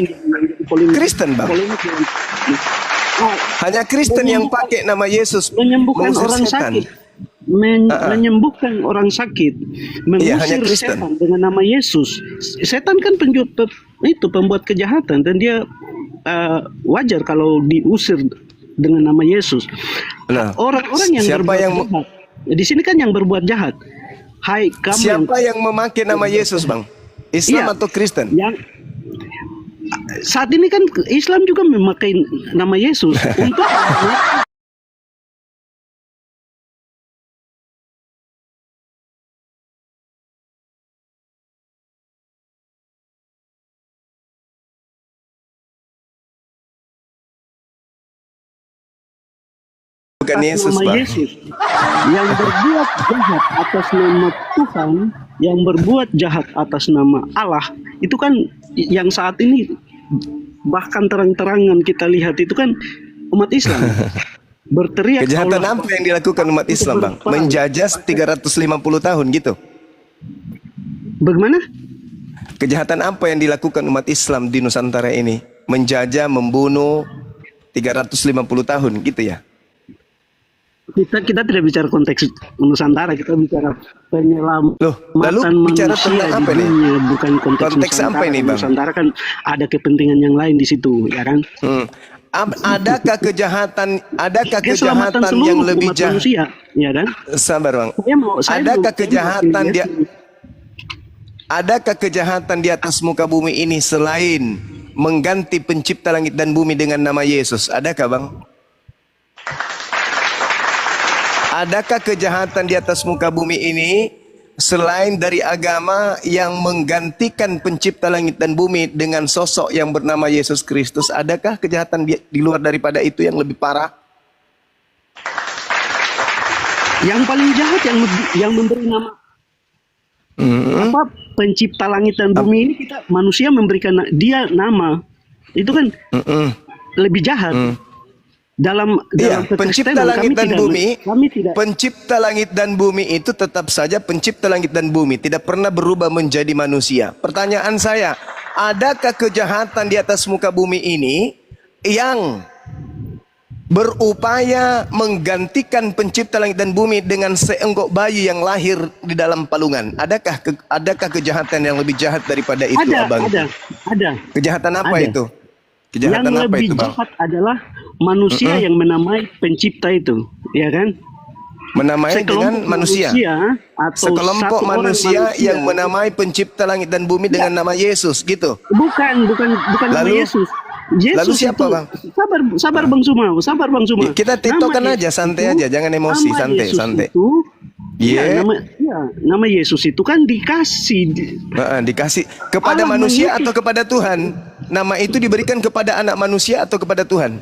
E: Kristen bang. Hanya Kristen yang pakai nama Yesus
K: menyembuhkan orang
E: setan.
K: sakit. Menyembuhkan orang sakit, mengusir setan dengan nama Yesus. Setan kan pembuat kejahatan, dan dia wajar kalau diusir dengan nama Yesus. Orang-orang yang berbuat jahat, di sini kan yang berbuat jahat. Hai kamu.
E: Siapa yang memakai nama Yesus bang? Islam atau Kristen?
K: Yang saat ini kan Islam juga memakai nama Yesus untuk
E: bukan Yesus,
K: nama
E: bang.
K: Yesus yang berbuat jahat atas nama Tuhan, yang berbuat jahat atas nama Allah, itu kan yang saat ini bahkan terang-terangan kita lihat itu kan umat Islam berteriak.
E: Kejahatan apa yang dilakukan umat Islam bang? Menjajah 350 tahun gitu.
K: Bagaimana?
E: Kejahatan apa yang dilakukan umat Islam di Nusantara ini? Menjajah, membunuh, 350 tahun gitu ya.
K: Kita tidak bicara konteks Nusantara, kita bicara penyelamatan
E: Loh, lalu bicara
K: manusia
E: tentang
K: di
E: apa nih?
K: dunia, bukan konteks
E: Konteks
K: Nusantara.
E: apa ini, Bang?
K: Nusantara kan ada kepentingan yang lain di situ, ya kan?
E: Adakah kejahatan
K: Keselamatan
E: yang
K: seluruh
E: lebih
K: umat
E: jahat?
K: manusia, ya kan?
E: Sabar, Bang.
K: Saya
E: Adakah
K: mau
E: kejahatan
K: mewakili
E: dia
K: Yesus.
E: Adakah kejahatan di atas muka bumi ini selain mengganti pencipta langit dan bumi dengan nama Yesus? Adakah, Bang? Adakah kejahatan di atas muka bumi ini selain dari agama yang menggantikan pencipta langit dan bumi dengan sosok yang bernama Yesus Kristus? Adakah kejahatan di luar daripada itu yang lebih parah?
K: Yang paling jahat yang memberi nama apa pencipta langit dan bumi ini, kita manusia memberikan dia nama itu kan lebih jahat. Dalam
E: pencipta
K: kekristenan,
E: langit dan bumi,
K: kami tidak.
E: pencipta langit dan bumi itu tetap saja pencipta langit dan bumi, tidak pernah berubah menjadi manusia. Pertanyaan saya, adakah kejahatan di atas muka bumi ini yang berupaya menggantikan pencipta langit dan bumi dengan seonggok bayi yang lahir di dalam palungan? Adakah kejahatan yang lebih jahat daripada itu, Abang?
K: Ada.
E: Kejahatan apa
K: Ada.
E: itu? Kejahatan
K: Yang
E: apa
K: lebih
E: itu, Bang?
K: jahat adalah manusia yang menamai pencipta itu, ya kan?
E: Menamai dengan manusia.
K: Atau
E: Sekelompok
K: satu orang
E: manusia yang menamai pencipta langit dan bumi dengan nama Yesus, gitu.
K: Bukan nama
E: Lalu?
K: Yesus. Yesus
E: Lalu siapa,
K: itu,
E: Bang?
K: Sabar Bang Zuma.
E: Kita tiktokan
K: Nama
E: aja,
K: Yesus
E: santai
K: itu-
E: aja, jangan emosi,
K: nama
E: santai,
K: Yesus
E: santai.
K: itu,
E: Iya.
K: nama Yesus itu kan dikasih
E: Dikasih kepada
K: Allah
E: manusia
K: mengutus.
E: atau kepada Tuhan? Nama itu diberikan kepada anak manusia atau kepada Tuhan?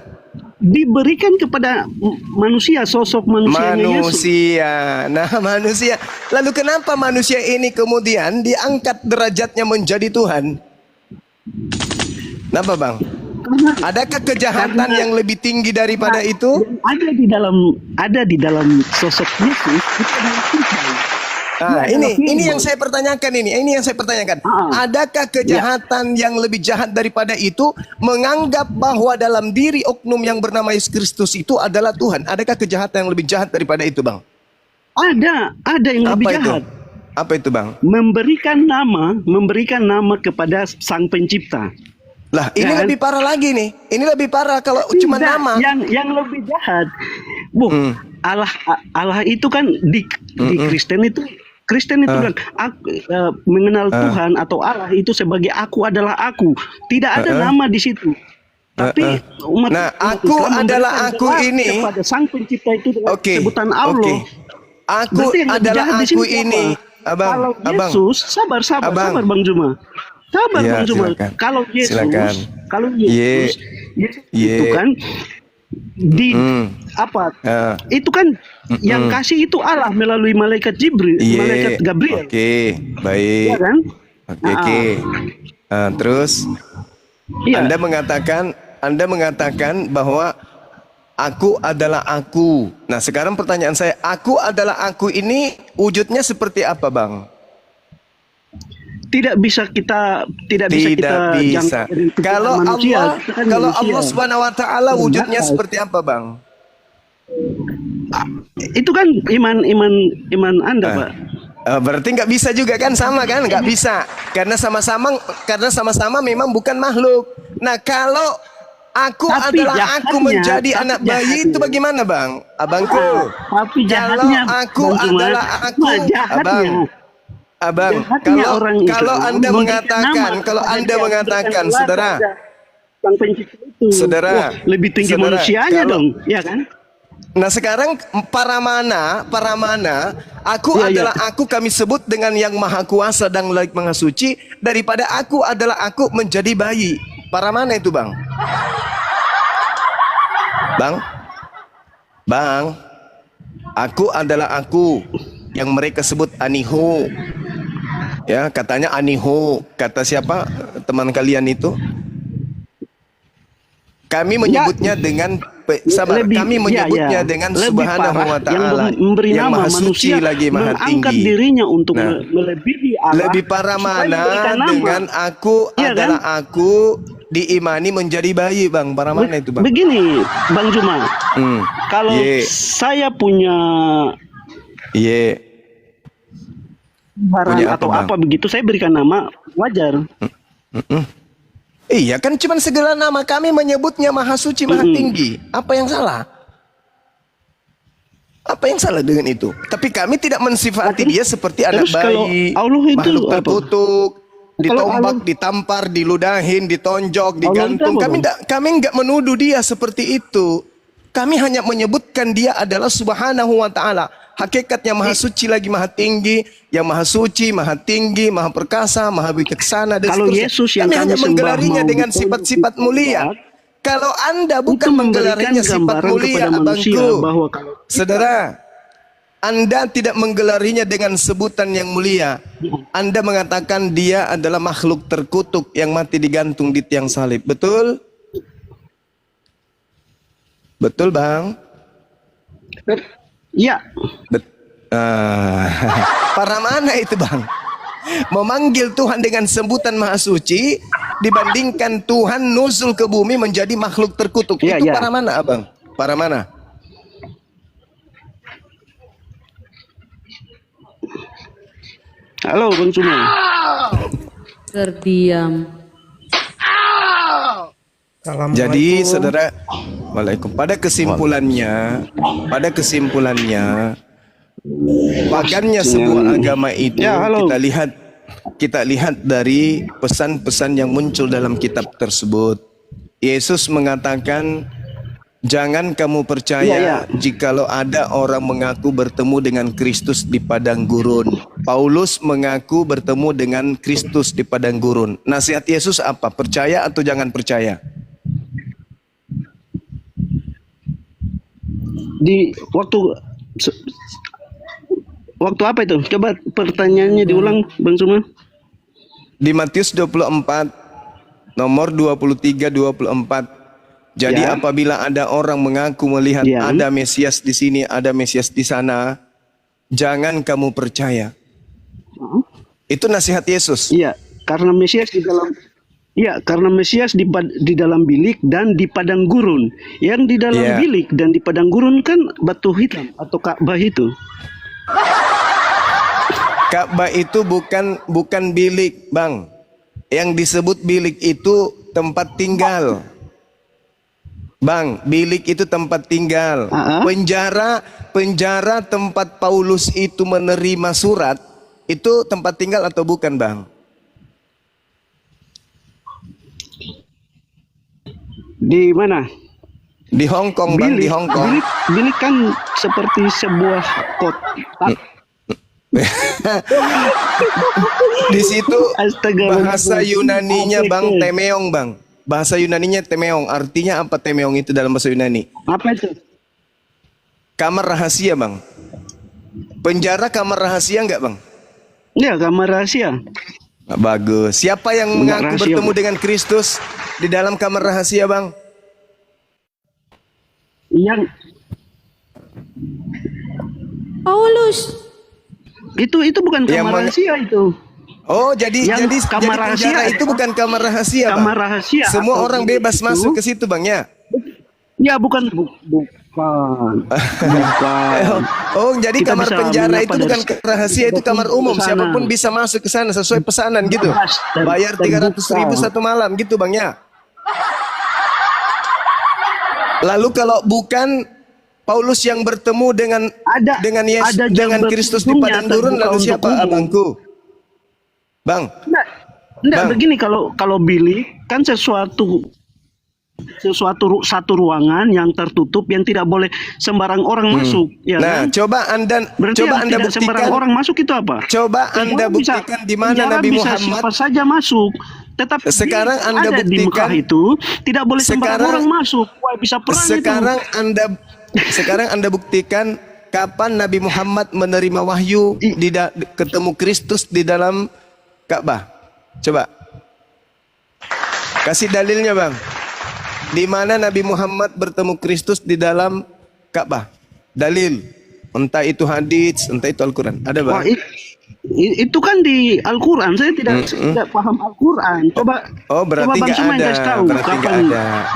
K: diberikan kepada manusia, sosok manusianya Yesus.
E: Manusia. Nah, manusia. Lalu kenapa manusia ini kemudian diangkat derajatnya menjadi Tuhan? Kenapa, Bang? Adakah kejahatan yang lebih tinggi daripada itu?
K: Ada di dalam sosok Yesus itu adalah Tuhan.
E: Nah, ini yang saya pertanyakan ini yang saya pertanyakan. Adakah kejahatan yang lebih jahat daripada itu menganggap bahwa dalam diri oknum yang bernama Yesus Kristus itu adalah Tuhan? Adakah kejahatan yang lebih jahat daripada itu, Bang?
K: Ada yang lebih jahat.
E: Apa itu, Bang?
K: Memberikan nama kepada Sang Pencipta.
E: Lah, ini lebih parah lagi nih. Ini lebih parah kalau cuma nama.
K: Yang lebih jahat. Allah itu kan di Kristen itu kan mengenal Tuhan atau Allah itu sebagai aku adalah aku. Tidak ada nama di situ. Tapi umat
E: aku
K: Islam
E: adalah
K: memberikan
E: aku
K: gelar
E: ini.
K: kepada Sang Pencipta itu dengan sebutan Allah.
E: Aku
K: Berarti yang lebih
E: adalah
K: jahat di
E: aku
K: sini
E: ini.
K: apa? Kalau Yesus, sabar Bang Juma. Sabar
E: Ya,
K: Bang Juma.
E: silakan.
K: Kalau Yesus
E: Ye.
K: itu kan itu kan yang kasih itu Allah melalui malaikat malaikat Gabriel.
E: Oke, baik.
K: Ya kan?
E: Oke. Terus
K: Iya.
E: Anda mengatakan bahwa aku adalah aku. Nah, sekarang pertanyaan saya, aku adalah aku ini wujudnya seperti apa, Bang?
K: Tidak bisa kita jangka dari pikiran
E: Kalau
K: manusia.
E: Allah,
K: Kita kan
E: kalau
K: manusia.
E: Allah Subhanahu wa taala wujudnya seperti apa, Bang?
K: Itu kan iman Anda, Pak.
E: Berarti nggak bisa juga kan, sama kan? Nggak bisa karena sama-sama memang bukan makhluk. Nah, kalau aku
K: Tapi
E: adalah aku
K: jahatnya,
E: menjadi anak bayi itu bagaimana, Bang? Abangku.
K: Tapi
E: Kalau
K: jahatnya,
E: aku
K: Bang Juma,
E: adalah aku, Abang, kalau Anda mengatakan, saudara,
K: lebih tinggi manusianya dong, ya kan?
E: Nah, sekarang para mana, aku adalah aku kami sebut dengan yang maha kuasa dan maha suci, daripada aku adalah aku menjadi bayi. Para mana itu, Bang? Bang, aku adalah aku yang mereka sebut Aniho. Ya, katanya Aniho. Kata siapa teman kalian itu? Kami menyebutnya dengan dengan Subhanahu wa taala yang maha suci lagi maha
K: mengangkat
E: tinggi.
K: dirinya untuk melebihi Allah.
E: Lebih parah
K: supaya
E: mana
K: memberikan nama.
E: dengan aku
K: Iya
E: adalah
K: kan?
E: aku diimani menjadi bayi, Bang. Para mana itu, Bang?
K: Begini, Bang Juma. Kalau
E: Ye.
K: saya punya
E: Iya.
K: barang
E: Punya apa,
K: atau
E: Bang?
K: apa begitu, saya berikan nama, wajar.
E: Iya kan cuman segala nama kami menyebutnya Maha Suci, Maha Tinggi. Apa yang salah? Apa yang salah dengan itu? Tapi kami tidak mensifati dia seperti anak
K: Terus kalau
E: bayi,
K: Allah itu
E: makhluk
K: apa?
E: terkutuk,
K: Kalau
E: ditombak,
K: Allah-
E: ditampar, diludahin, ditonjok,
K: Allah itu
E: digantung.
K: apa,
E: Kami enggak menuduh dia seperti itu. Kami hanya menyebutkan dia adalah Subhanahu wa Ta'ala. Hakikatnya Maha Suci lagi Maha Tinggi, yang Maha Suci, Maha Tinggi, Maha Perkasa, Maha Bijaksana dan
K: Kalau
E: seterusnya.
K: Yesus yang
E: Kami
K: kami
E: hanya
K: sembah
E: menggelarinya
K: mau
E: dengan
K: ditonjok,
E: sifat-sifat mulia. Kalau Anda bukan
K: itu memberikan
E: menggelarinya sifat
K: gambaran
E: mulia,
K: kepada manusia
E: abangku,
K: bahwa kalau
E: saudara, Anda tidak menggelarinya dengan sebutan yang mulia. Anda mengatakan dia adalah makhluk terkutuk yang mati digantung di tiang salib. Betul? Betul, Bang?
K: ya,
E: Para mana itu, Bang? Memanggil Tuhan dengan sebutan Maha Suci dibandingkan Tuhan nuzul ke bumi menjadi makhluk terkutuk.
K: Iya,
E: Itu
K: iya.
E: para mana, Abang? Para mana?
K: halo Bang Juma.
D: Terdiam.
E: Jadi saudara, Waalaikumsalam. Pada kesimpulannya, pagannya sebuah agama itu
K: Ya, halo.
E: kita lihat dari pesan-pesan yang muncul dalam kitab tersebut. Yesus mengatakan, jangan kamu percaya jikalau ada orang mengaku bertemu dengan Kristus di padang gurun. Paulus mengaku bertemu dengan Kristus di padang gurun. Nasihat Yesus apa? Percaya atau jangan percaya?
K: Di waktu apa itu? Coba pertanyaannya diulang, Bang Juma.
E: Di Matius 24 nomor 23-24. Jadi
K: Ya.
E: apabila ada orang mengaku melihat
K: Ya.
E: ada Mesias di sini, ada Mesias di sana, jangan kamu percaya. Itu nasihat Yesus.
K: Iya, karena Mesias di dalam karena Mesias di dalam bilik dan di padang gurun. Yang di dalam
E: Iya.
K: bilik dan di padang gurun kan batu hitam atau Ka'bah itu.
E: Ka'bah itu bukan bilik, Bang. Yang disebut bilik itu tempat tinggal. Bang, bilik itu tempat tinggal. Penjara tempat Paulus itu menerima surat, itu tempat tinggal atau bukan, Bang?
K: Di mana?
E: Di Hong Kong, Bang, di Hong Kong.
K: Bilik kan seperti sebuah kotak.
E: Di situ
K: Astaga,
E: bahasa Yunaninya, Bang, temeong, Bang. Bahasa Yunaninya temeong. Artinya apa temeong itu dalam bahasa Yunani?
K: Apa itu?
E: Kamar rahasia, Bang. Penjara kamar rahasia enggak, Bang?
K: Ya, kamar rahasia.
E: Bagus. Siapa yang
K: Enggak
E: mengaku
K: rahasia,
E: bertemu
K: Bang.
E: dengan Kristus di dalam kamar rahasia, Bang?
K: Yang
D: Paulus.
K: itu bukan
E: Yang
K: kamar rahasia itu.
E: Oh, jadi
K: kamar rahasia
E: penjara itu bukan kamar rahasia, Bang.
K: Kamar rahasia.
E: Semua
K: atau
E: orang
K: bilik
E: bebas
K: itu-
E: masuk ke situ, Bang, ya.
K: Ya, bukan. Bukan.
E: Oh, jadi
K: Kita
E: kamar
K: bisa
E: penjara
K: menyapa
E: itu bukan
K: dari-
E: rahasia, itu kamar umum.
K: Ke sana.
E: Siapapun bisa masuk ke sana sesuai pesanan gitu.
K: Bebas dan
E: Bayar 300.000
K: terbuka.
E: satu malam gitu, Bang, ya. Lalu kalau bukan Paulus yang bertemu dengan Yesus,
K: ada
E: dengan
K: jam
E: Kristus di
K: berhitungnya
E: padang gurun,
K: terbuka
E: lalu
K: untuk
E: siapa,
K: umum.
E: abangku? Bang,
K: Enggak,
E: Bang.
K: begini, kalau bilik kan satu ruangan yang tertutup yang tidak boleh sembarang orang masuk, ya
E: nah,
K: kan?
E: coba Anda
K: Berarti yang tidak
E: buktikan.
K: sembarang orang masuk itu apa?
E: Coba Anda
K: Penjara bisa-
E: buktikan di mana
K: penjara
E: Nabi
K: bisa
E: Muhammad.
K: siapa saja masuk. Tetapi
E: Sekarang
K: bilik
E: Anda
K: ada di
E: buktikan.
K: Mekah itu tidak boleh sembarang
E: Sekarang-
K: orang masuk. Wah, bisa perang
E: Sekarang Anda buktikan kapan Nabi Muhammad menerima wahyu ketemu Kristus di dalam Ka'bah. Coba. Kasih dalilnya, Bang. Di mana Nabi Muhammad bertemu Kristus di dalam Ka'bah? Dalil. Entah itu hadis, entah itu Al-Quran. Ada, Bang?
K: Wah, Itu kan di Al-Quran. Saya tidak paham Al-Quran. Coba
E: berarti
K: Bang
E: nggak
K: Suma yang
E: ada.
K: kasih tahu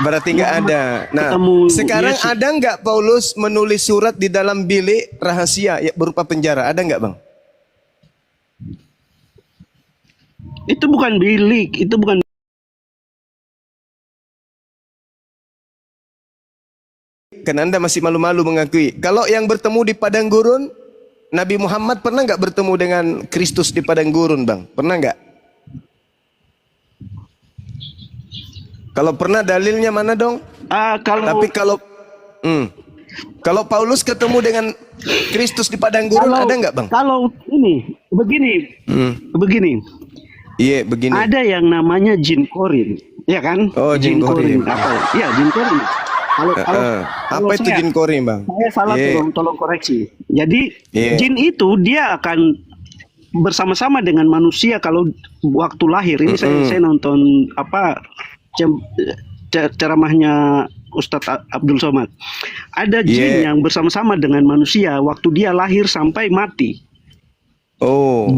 E: Berarti nggak ada. Nah,
K: ketemu
E: sekarang
K: Yesus.
E: ada nggak Paulus menulis surat di dalam bilik rahasia ya, berupa penjara? Ada nggak, Bang?
K: Itu bukan bilik, itu bukan.
E: Kan Anda masih malu-malu mengakui. Kalau yang bertemu di padang gurun, Nabi Muhammad pernah nggak bertemu dengan Kristus di padang gurun, Bang? Pernah nggak? Kalau pernah, dalilnya mana dong? Tapi kalau Paulus ketemu dengan Kristus di padang gurun, ada nggak, Bang?
K: Kalau begini.
E: Iya, begini.
K: Ada yang namanya jin korin, ya kan?
E: Oh, jin korin.
K: Iya, jin korin.
E: Apa itu jin korin, Bang?
K: Saya salah, tolong koreksi. Jadi jin itu dia akan bersama-sama dengan manusia kalau waktu lahir. Ini saya nonton ceramahnya Ustadz Abdul Somad. Ada jin yang bersama-sama dengan manusia waktu dia lahir sampai mati.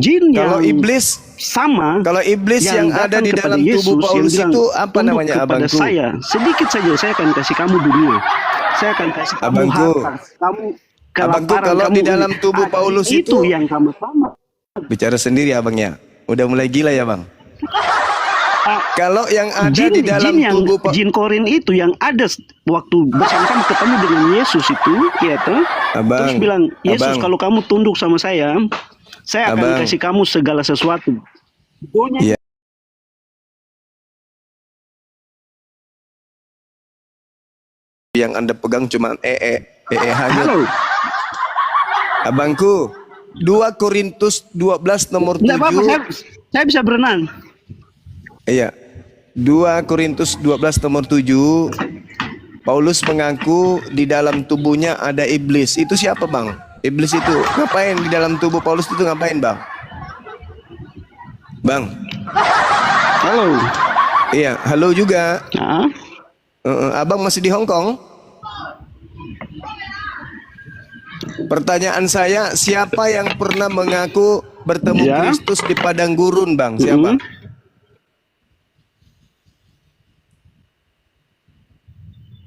K: Jin
E: kalau
K: yang
E: iblis
K: sama.
E: Kalau iblis yang ada di dalam tubuh Paulus itu apa namanya,
K: kepada
E: abangku?
K: Saya sedikit saja saya akan kasih kamu dunia. Saya akan kasih kamu
E: Abangku.
K: harta, kamu
E: Abangku,
K: kelaparan,
E: kalau
K: kamu
E: di dalam tubuh
K: ada.
E: Paulus
K: itu yang kamu sama.
E: Bicara sendiri abangnya. Udah mulai gila ya, Bang? Kalau yang ada di dalam tubuh
K: jin korin itu yang ada waktu bersama-sama ketemu dengan Yesus itu, ya toh? Terus bilang, Yesus, kalau kamu tunduk sama saya akan kasih kamu segala sesuatu.
E: Iya. Yang Anda pegang cuma hanya. Abangku, 2 Korintus 12 nomor 7.
K: Enggak apa-apa, saya bisa berenang.
E: Iya. 2 Korintus 12 nomor 7. Paulus mengaku di dalam tubuhnya ada iblis. Itu siapa, Bang? Iblis itu ngapain di dalam tubuh Paulus itu, ngapain, Bang? Bang.
K: Halo.
E: Iya, halo juga. Abang masih di Hong Kong? Pertanyaan saya, siapa yang pernah mengaku bertemu Kristus di padang gurun, Bang? Siapa?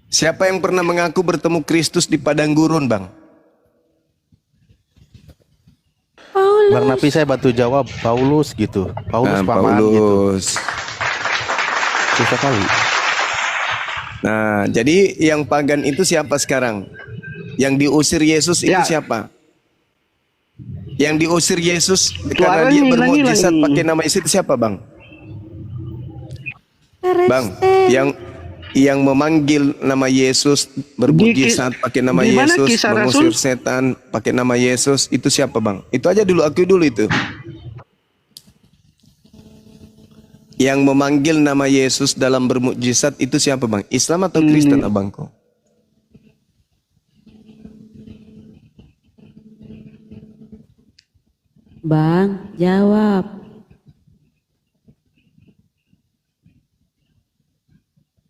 E: Siapa yang pernah mengaku bertemu Kristus di padang gurun, Bang?
F: Bang Napi, saya bantu jawab. Paulus gitu. Paulus paman gitu. Susah kali.
E: Nah, jadi yang pagan itu siapa sekarang? Yang diusir Yesus itu siapa? Yang diusir Yesus karena dia bermukjizat pakai nama Yesus itu siapa, Bang? Bang, yang memanggil nama Yesus, bermukjizat pakai nama Yesus, mengusir setan pakai nama Yesus, itu siapa, Bang? Itu aja dulu, aku dulu itu. Yang memanggil nama Yesus dalam bermukjizat itu siapa, Bang? Islam atau Kristen, abangku?
D: Bang, jawab.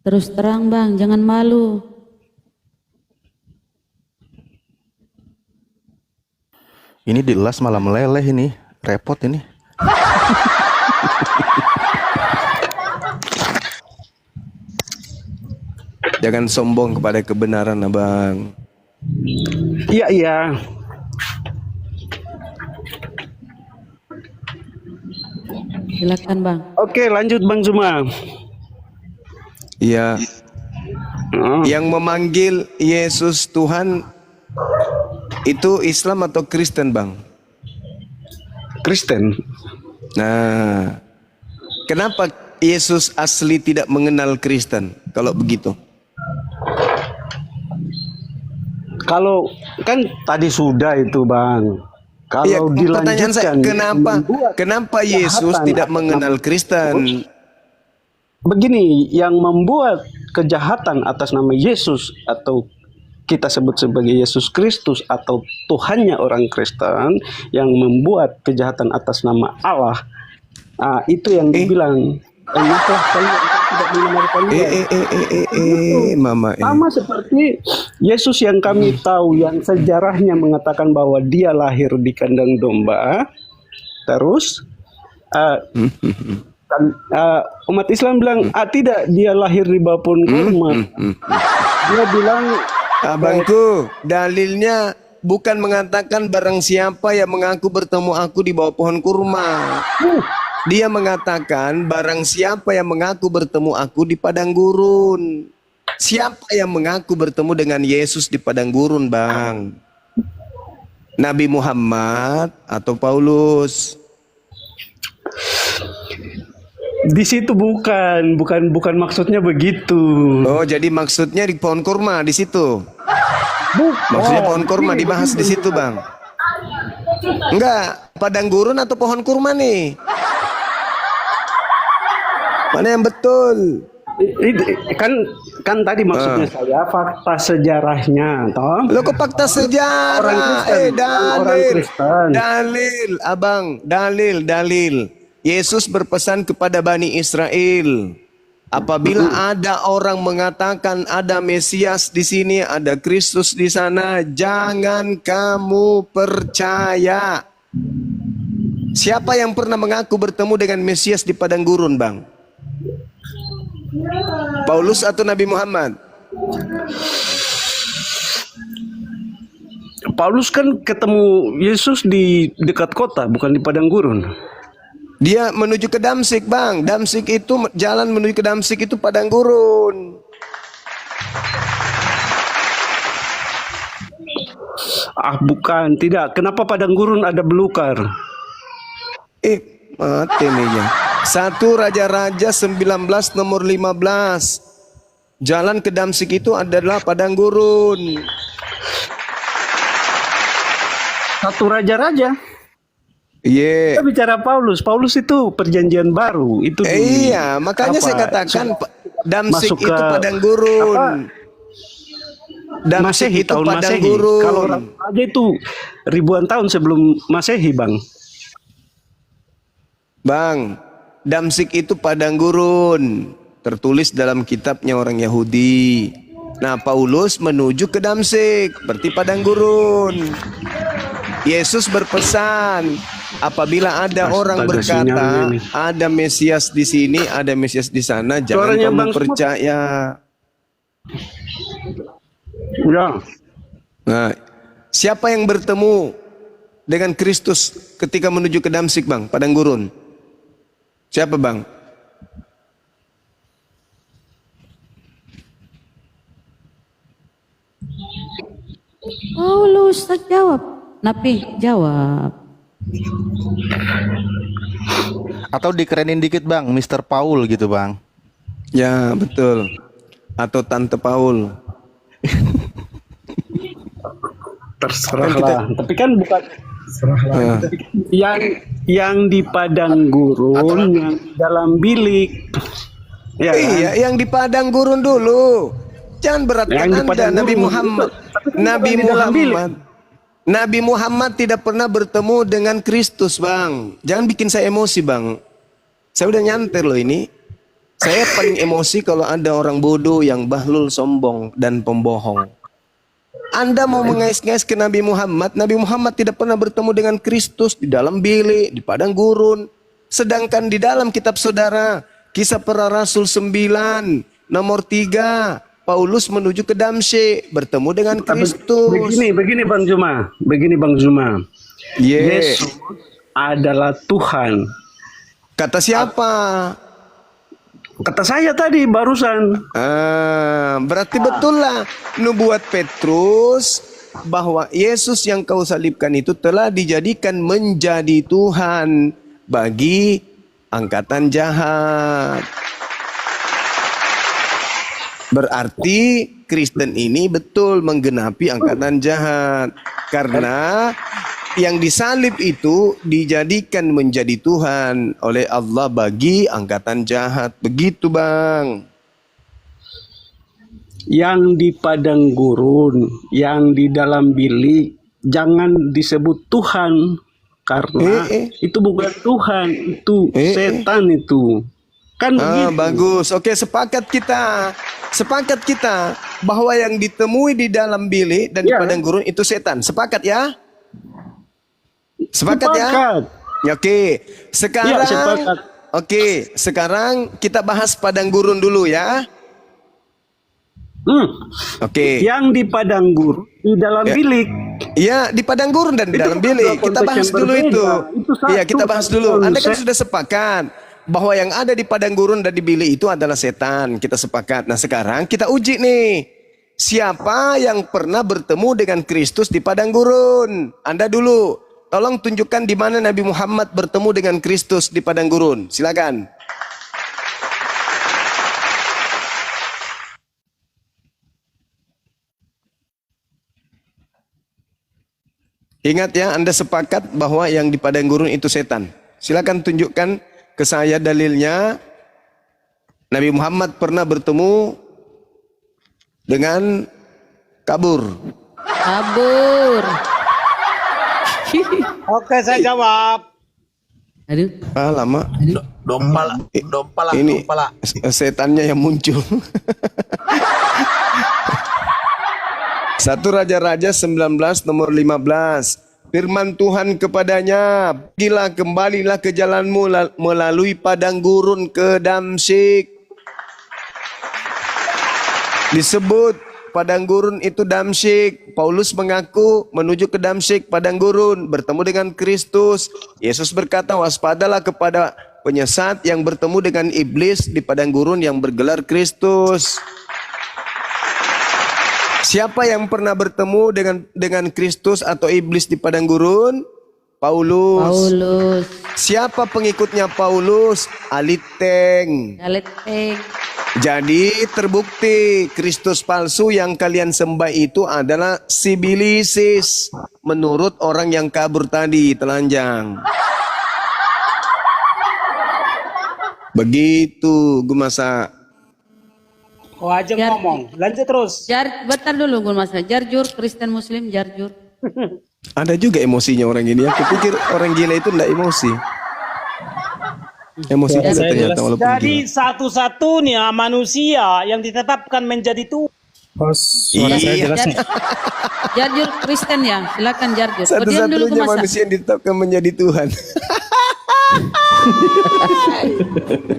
D: Terus terang, Bang, jangan malu.
F: Ini di las malah meleleh ini. Repot ini.
E: Jangan sombong kepada kebenaran, abang.
K: Iya, iya.
D: Silakan, Bang.
K: Oke, lanjut Bang Zuma.
E: Iya. Yang memanggil Yesus Tuhan itu Islam atau Kristen, Bang?
K: Kristen.
E: Nah, kenapa Yesus asli tidak mengenal Kristen kalau begitu?
K: Kalau kan tadi sudah itu, Bang. Kalau
E: pertanyaan saya,
K: dilanjutkan,
E: kenapa Yesus tidak mengenal Kristen?
K: Begini, yang membuat kejahatan atas nama Yesus atau kita sebut sebagai Yesus Kristus atau Tuhannya orang Kristen, yang membuat kejahatan atas nama Allah, itu yang dibilang sama seperti Yesus yang kami tahu, yang sejarahnya mengatakan bahwa dia lahir di kandang domba, Terus umat Islam bilang, tidak, dia lahir di bawah pohon kurma. Dia bilang,
E: Abangku, dalilnya bukan mengatakan barang siapa yang mengaku bertemu aku di bawah pohon kurma. Dia mengatakan barang siapa yang mengaku bertemu aku di padang gurun. Siapa yang mengaku bertemu dengan Yesus di padang gurun, Bang? Nabi Muhammad atau Paulus?
K: di situ bukan maksudnya begitu.
E: Oh, jadi maksudnya di pohon kurma di situ. Maksudnya pohon kurma dibahas di situ, Bang. Enggak, padang gurun atau pohon kurma nih? Mana yang betul?
K: Kan tadi maksudnya saya fakta sejarahnya, toh.
E: Lo kok fakta sejarah?
K: Orang Kristen, orang
E: Dalil,
K: Kristen.
E: dalil, abang, dalil. Yesus berpesan kepada Bani Israel, apabila ada orang mengatakan ada Mesias di sini, ada Kristus di sana, jangan kamu percaya. Siapa yang pernah mengaku bertemu dengan Mesias di padang gurun, Bang? Paulus atau Nabi Muhammad?
K: Paulus kan ketemu Yesus di dekat kota, bukan di padang gurun.
E: Dia menuju ke Damsik, Bang. Damsik itu, jalan menuju ke Damsik itu padang gurun.
K: Bukan, tidak. Kenapa padang gurun ada belukar?
E: Mati nih ya. 1 Raja-Raja 19 nomor 15. Jalan ke Damsik itu adalah padang gurun.
K: 1 Raja-Raja.
E: Iya.
K: Kita bicara Paulus. Paulus itu perjanjian baru. Itu
E: iya, makanya saya katakan Damsik itu padang gurun. Damsik
K: Masehi,
E: itu
K: tahun
E: padang
K: Masehi.
E: gurun.
K: Kalau Raja itu ribuan tahun sebelum Masehi, Bang.
E: Bang, Damsik itu padang gurun. Tertulis dalam kitabnya orang Yahudi. Nah, Paulus menuju ke Damsik, berarti padang gurun. Yesus berpesan, apabila ada orang berkata ada Mesias di sini, ada Mesias di sana, jangan
K: Suaranya
E: kamu
K: Bang
E: percaya.
K: Ya.
E: Nah, siapa yang bertemu dengan Kristus ketika menuju ke Damsik, Bang, padang gurun? Siapa, Bang?
D: Paulus tak jawab. Napi jawab.
F: Atau dikerenin dikit, Bang, Mr. Paul gitu, Bang.
E: Ya, betul. Atau Tante Paul.
K: Terserahlah. Tapi kan bukan yang di padang gurun, yang dalam bilik. Ya,
E: iya,
K: kan?
E: yang di padang gurun dulu. Jangan beratkan Anda, Nabi Muhammad. Nabi Muhammad tidak pernah bertemu dengan Kristus, Bang. Jangan bikin saya emosi, Bang. Saya udah nyantir loh ini. Saya paling emosi kalau ada orang bodoh yang bahlul, sombong, dan pembohong. Anda mau mengais-ngais ke Nabi Muhammad. Nabi Muhammad tidak pernah bertemu dengan Kristus di dalam bilik, di padang gurun. Sedangkan di dalam kitab saudara, Kisah Para Rasul 9, nomor 3, Paulus menuju ke Damsyik, bertemu dengan Kristus.
K: Begini Bang Zuma. Yesus adalah Tuhan.
E: Kata siapa?
K: Kata saya tadi barusan.
E: Berarti betul lah nubuat Petrus bahwa Yesus yang kau salibkan itu telah dijadikan menjadi Tuhan bagi angkatan jahat. Berarti Kristen ini betul menggenapi angkatan jahat. Karena yang disalib itu dijadikan menjadi Tuhan oleh Allah bagi angkatan jahat. Begitu, Bang.
K: Yang di padang gurun, yang di dalam bilik, jangan disebut Tuhan. Karena itu bukan Tuhan, itu setan itu. Kan begitu.
E: Bagus. Oke, sepakat kita bahwa yang ditemui di dalam bilik dan di padang gurun itu setan. Sepakat ya? Sepakat ya? Oke,
K: Iya, sepakat.
E: sekarang kita bahas padang gurun dulu ya. Oke.
K: Yang di padang gurun, di dalam bilik.
E: Iya, di padang gurun dan di
K: Itu
E: dalam
K: dua
E: bilik. Kita
K: konteks
E: bahas
K: yang
E: dulu
K: berbeda.
E: itu.
K: Itu satu,
E: Iya, kita bahas dulu. Anda kan
K: konsep.
E: sudah sepakat bahwa yang ada di padang gurun dan di bilik itu adalah setan. Kita sepakat. Nah, sekarang kita uji nih. Siapa yang pernah bertemu dengan Kristus di padang gurun? Anda dulu. Tolong tunjukkan di mana Nabi Muhammad bertemu dengan Kristus di padang gurun. Silakan. Ingat ya, Anda sepakat bahwa yang di padang gurun itu setan. Silakan tunjukkan ke saya dalilnya. Nabi Muhammad pernah bertemu dengan kabur.
D: Kabur.
G: Oke, saya jawab.
D: Aduh.
E: Ah, lama.
L: Dompala.
E: Ini setannya yang muncul. 1 Raja-Raja 19 nomor 15. Firman Tuhan kepadanya, "Pergilah, kembalilah ke jalanmu melalui padang gurun ke Damsyik." Disebut padang gurun itu Damsyik. Paulus mengaku menuju ke Damsyik, padang gurun, bertemu dengan Kristus. Yesus berkata, "Waspadalah kepada penyesat yang bertemu dengan iblis di padang gurun yang bergelar Kristus." Siapa yang pernah bertemu dengan Kristus atau iblis di padang gurun? Paulus. Siapa pengikutnya Paulus? Aliteng. Jadi terbukti Kristus palsu yang kalian sembah itu adalah sibilisis menurut orang yang kabur tadi, telanjang. Begitu Gumasa.
G: Kau aja ngomong, lanjut terus.
D: Bentar dulu Gun Mas. Jarjur, Kristen Muslim, jarjur.
E: Ada juga emosinya orang ini. Aku pikir orang gila itu enggak emosi. Emosi juga ternyata walaupun
G: Jadi
E: gila.
G: satu-satunya manusia yang ditetapkan menjadi Tuhan.
E: Suara saya jelas nih.
D: Jarjur Kristen ya, silakan jarjur. Oh, diam dulu Gun
E: Satu-satunya
D: Mas.
E: manusia yang ditetapkan menjadi Tuhan.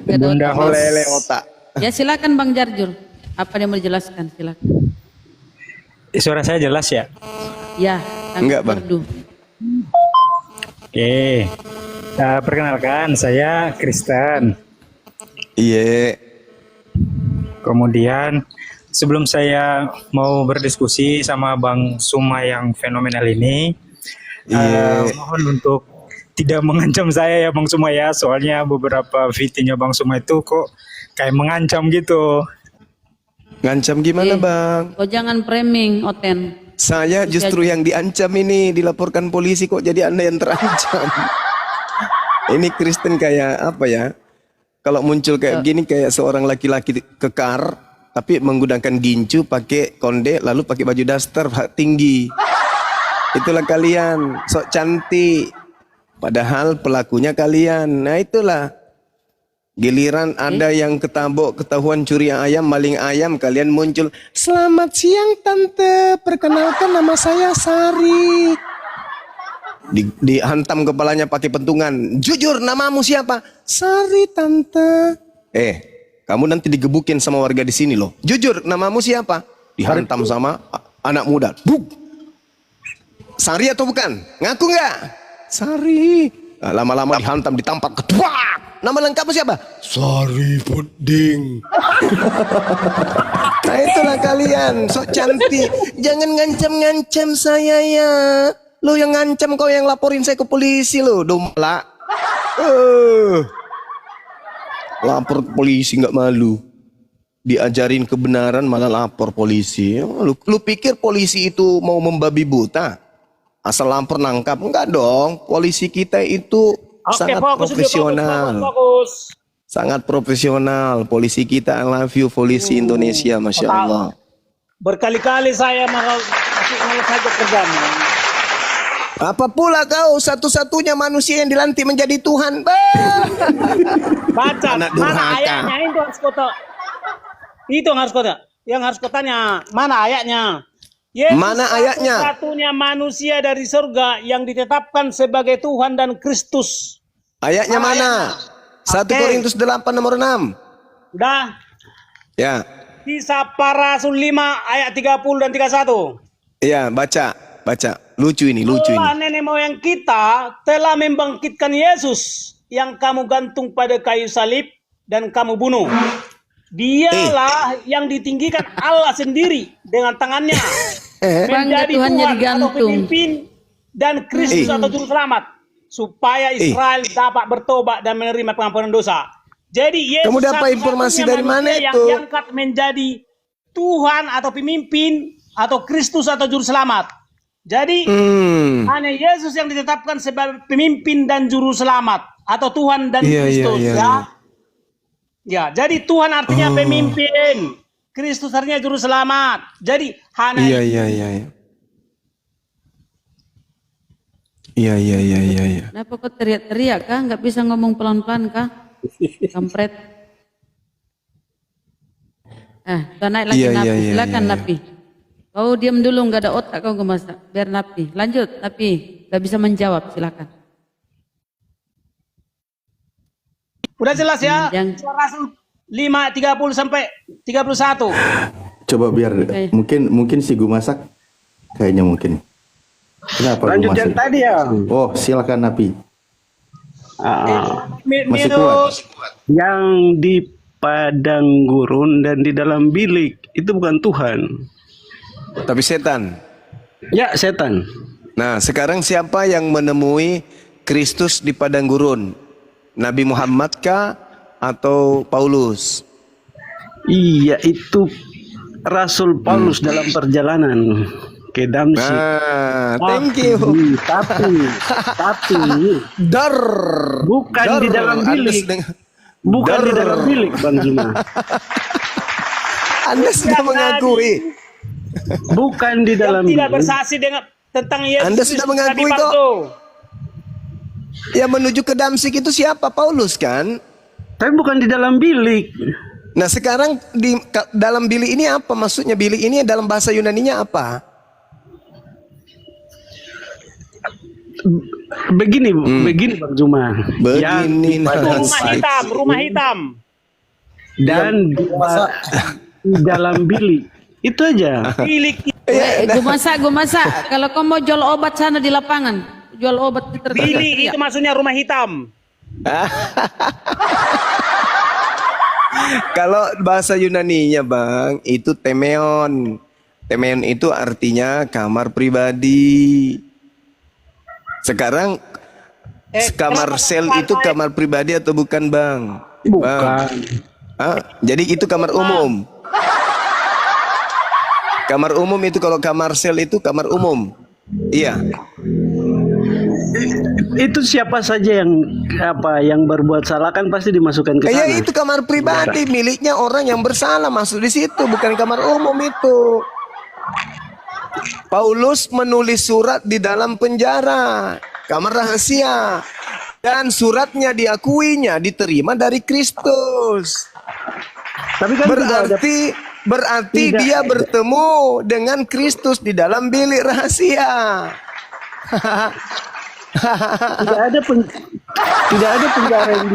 D: Bunda
E: Lele otak.
D: Ya silakan Bang Jarjur. Apa yang mau dijelaskan? Silakan.
G: Suara saya jelas ya?
D: Ya.
E: Enggak, Bang.
G: Oke. Perkenalkan, saya Kristen.
E: Iya.
G: Kemudian sebelum saya mau berdiskusi sama Bang Suma yang fenomenal ini, mohon untuk tidak mengancam saya ya Bang Suma ya, soalnya beberapa videonya Bang Suma itu kok kayak mengancam gitu.
E: Ngancam gimana Bang?
D: Kau jangan framing, Oten.
E: Saya justru yang diancam ini, dilaporkan polisi kok jadi Anda yang terancam. Ini Kristen kayak apa ya? Kalau muncul kayak gini kayak seorang laki-laki kekar tapi menggunakan gincu, pakai konde, lalu pakai baju daster tinggi. Itulah kalian, sok cantik. Padahal pelakunya kalian. Nah itulah. Giliran ada yang ketabok, ketahuan curi ayam, maling ayam, kalian muncul. "Selamat siang Tante, perkenalkan nama saya Sari." Dihantam kepalanya pakai pentungan. "Jujur, namamu siapa?" "Sari Tante." Kamu nanti digebukin sama warga di sini loh. "Jujur, namamu siapa?" Dihantam sama anak muda. "Buk, Sari atau bukan? Ngaku nggak?" "Sari." Nah, lama-lama dihantam, ditampar, ketuak. "Nama lengkapmu siapa?" "Sari Puding." Nah itulah kalian, sok cantik. Jangan ngancam-ngancam saya ya. Lo yang ngancam, kau yang laporin saya ke polisi lo, dompla. Lapor ke polisi nggak malu. Diajarin kebenaran malah lapor polisi. Lu pikir polisi itu mau membabi buta? Asal lapor nangkap? Enggak dong. Polisi kita itu sangat profesional.
G: Fokus.
E: Sangat profesional. Polisi kita, I love you polisi Indonesia, Masya Allah.
G: Berkali-kali saya malas saja kerjamu.
E: Apa pula kau satu-satunya manusia yang dilantik menjadi Tuhan?
G: Baca,
E: Anak
G: mana
E: durhaka.
G: ayatnya itu harus kota. Itu yang harus kota. Yang harus kotanya, mana ayatnya?
L: Yesus
E: Mana ayatnya?
L: satu-satunya manusia dari surga yang ditetapkan sebagai Tuhan dan Kristus.
E: Ayatnya mana? 1
L: Oke.
E: Korintus 8 nomor 6.
L: Udah.
E: Ya.
L: Kisah para Rasul 5 ayat 30 dan 31.
E: Iya, baca. Lucu ini.
L: Allah nenek moyang kita telah membangkitkan Yesus yang kamu gantung pada kayu salib dan kamu bunuh. Dialah yang ditinggikan Allah sendiri dengan tangannya menjadi
D: Tuhan
L: Tuhan
D: jadi
L: atau
D: gantung.
L: pemimpin dan Kristus atau juru selamat supaya Israel dapat bertobat dan menerima pengampunan dosa. Jadi Yesus
E: Kamu dapat
L: satu-satunya
E: informasi dari mana
L: manusia yang
E: itu?
L: diangkat menjadi Tuhan atau pemimpin atau Kristus atau juru selamat. Jadi hanya Yesus yang ditetapkan sebagai pemimpin dan juru selamat atau Tuhan dan Kristus ya. Ya, jadi Tuhan artinya pemimpin, Kristus artinya juru selamat. Jadi hanya
E: Iya.
D: Kenapa kok teriak-teriak kah? Nggak bisa ngomong pelan-pelan kah? Kampret. Kau naik lagi Napi. Silakan Napi. Kau diam dulu, nggak ada otak kau gemasak. Biar Napi. Lanjut Napi. Nggak bisa menjawab. Silakan.
L: udah jelas ya. Surah Rasul 5 30 sampai 31.
F: Coba biar mungkin si Gumasak kayaknya mungkin. Kenapa
K: Lanjut yang tadi ya.
F: Oh, silakan Napi. Masih kuat.
K: Yang di padang gurun dan di dalam bilik itu bukan Tuhan.
E: Tapi setan.
K: Ya, setan.
E: Nah, sekarang siapa yang menemui Kristus di padang gurun? Nabi Muhammad kah atau Paulus?
K: Iya, itu Rasul Paulus dalam perjalanan ke Damsyik.
E: Nah, thank you.
K: Tapi bukan di dalam bilik. Bukan di dalam bilik, Bang Zuma.
E: Anda sudah mengakui.
K: Bukan di dalam
L: Tidak
K: bilik.
L: bersaksi dengan tentang Yesus.
E: Anda sudah mengakui kok. Yang menuju ke Damsyik itu siapa? Paulus kan?
K: Tapi bukan di dalam bilik.
E: Nah, sekarang di dalam bilik ini apa? Maksudnya bilik ini dalam bahasa Yunaninya apa?
K: Begini Bang Zuma.
E: Begini.
L: Rumah hitam.
K: Dan di dalam bilik. Itu aja.
L: Bilik.
D: Gue masak. Kalau kau mau jual obat sana di lapangan. Jual obat di
L: Bilik itu maksudnya rumah hitam.
E: Kalau bahasa Yunaninya Bang, itu temeon. Temeon itu artinya kamar pribadi. Sekarang kamar sel itu kamar pribadi atau bukan Bang?
K: Bukan.
E: Jadi itu kamar umum. Kamar umum itu kalau kamar sel itu kamar umum. Iya.
K: Itu siapa saja yang berbuat salah kan pasti dimasukkan ke sana.
E: Iya, itu kamar pribadi miliknya orang yang bersalah masuk di situ, bukan kamar umum itu. Paulus menulis surat di dalam penjara, kamar rahasia, dan suratnya diakuinya diterima dari Kristus.
K: Tapi kan
E: berarti dia bertemu dengan Kristus di dalam bilik rahasia.
K: Tidak ada penjara yang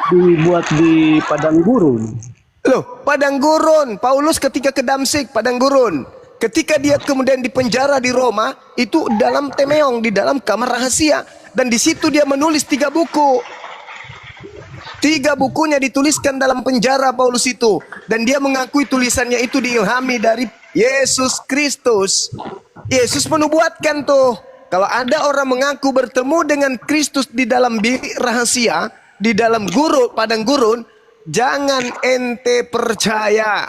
K: dibuat di padang gurun.
E: Loh, padang gurun. Paulus ketika ke Damsyik, padang gurun. Ketika dia kemudian dipenjara di Roma, itu dalam temeong, di dalam kamar rahasia. Dan di situ dia menulis 3 buku. 3 bukunya dituliskan dalam penjara Paulus itu. Dan dia mengakui tulisannya itu diilhami dari Yesus Kristus. Yesus menubuatkan tuh. Kalau ada orang mengaku bertemu dengan Kristus di dalam bilik rahasia, di dalam padang gurun, jangan ente percaya.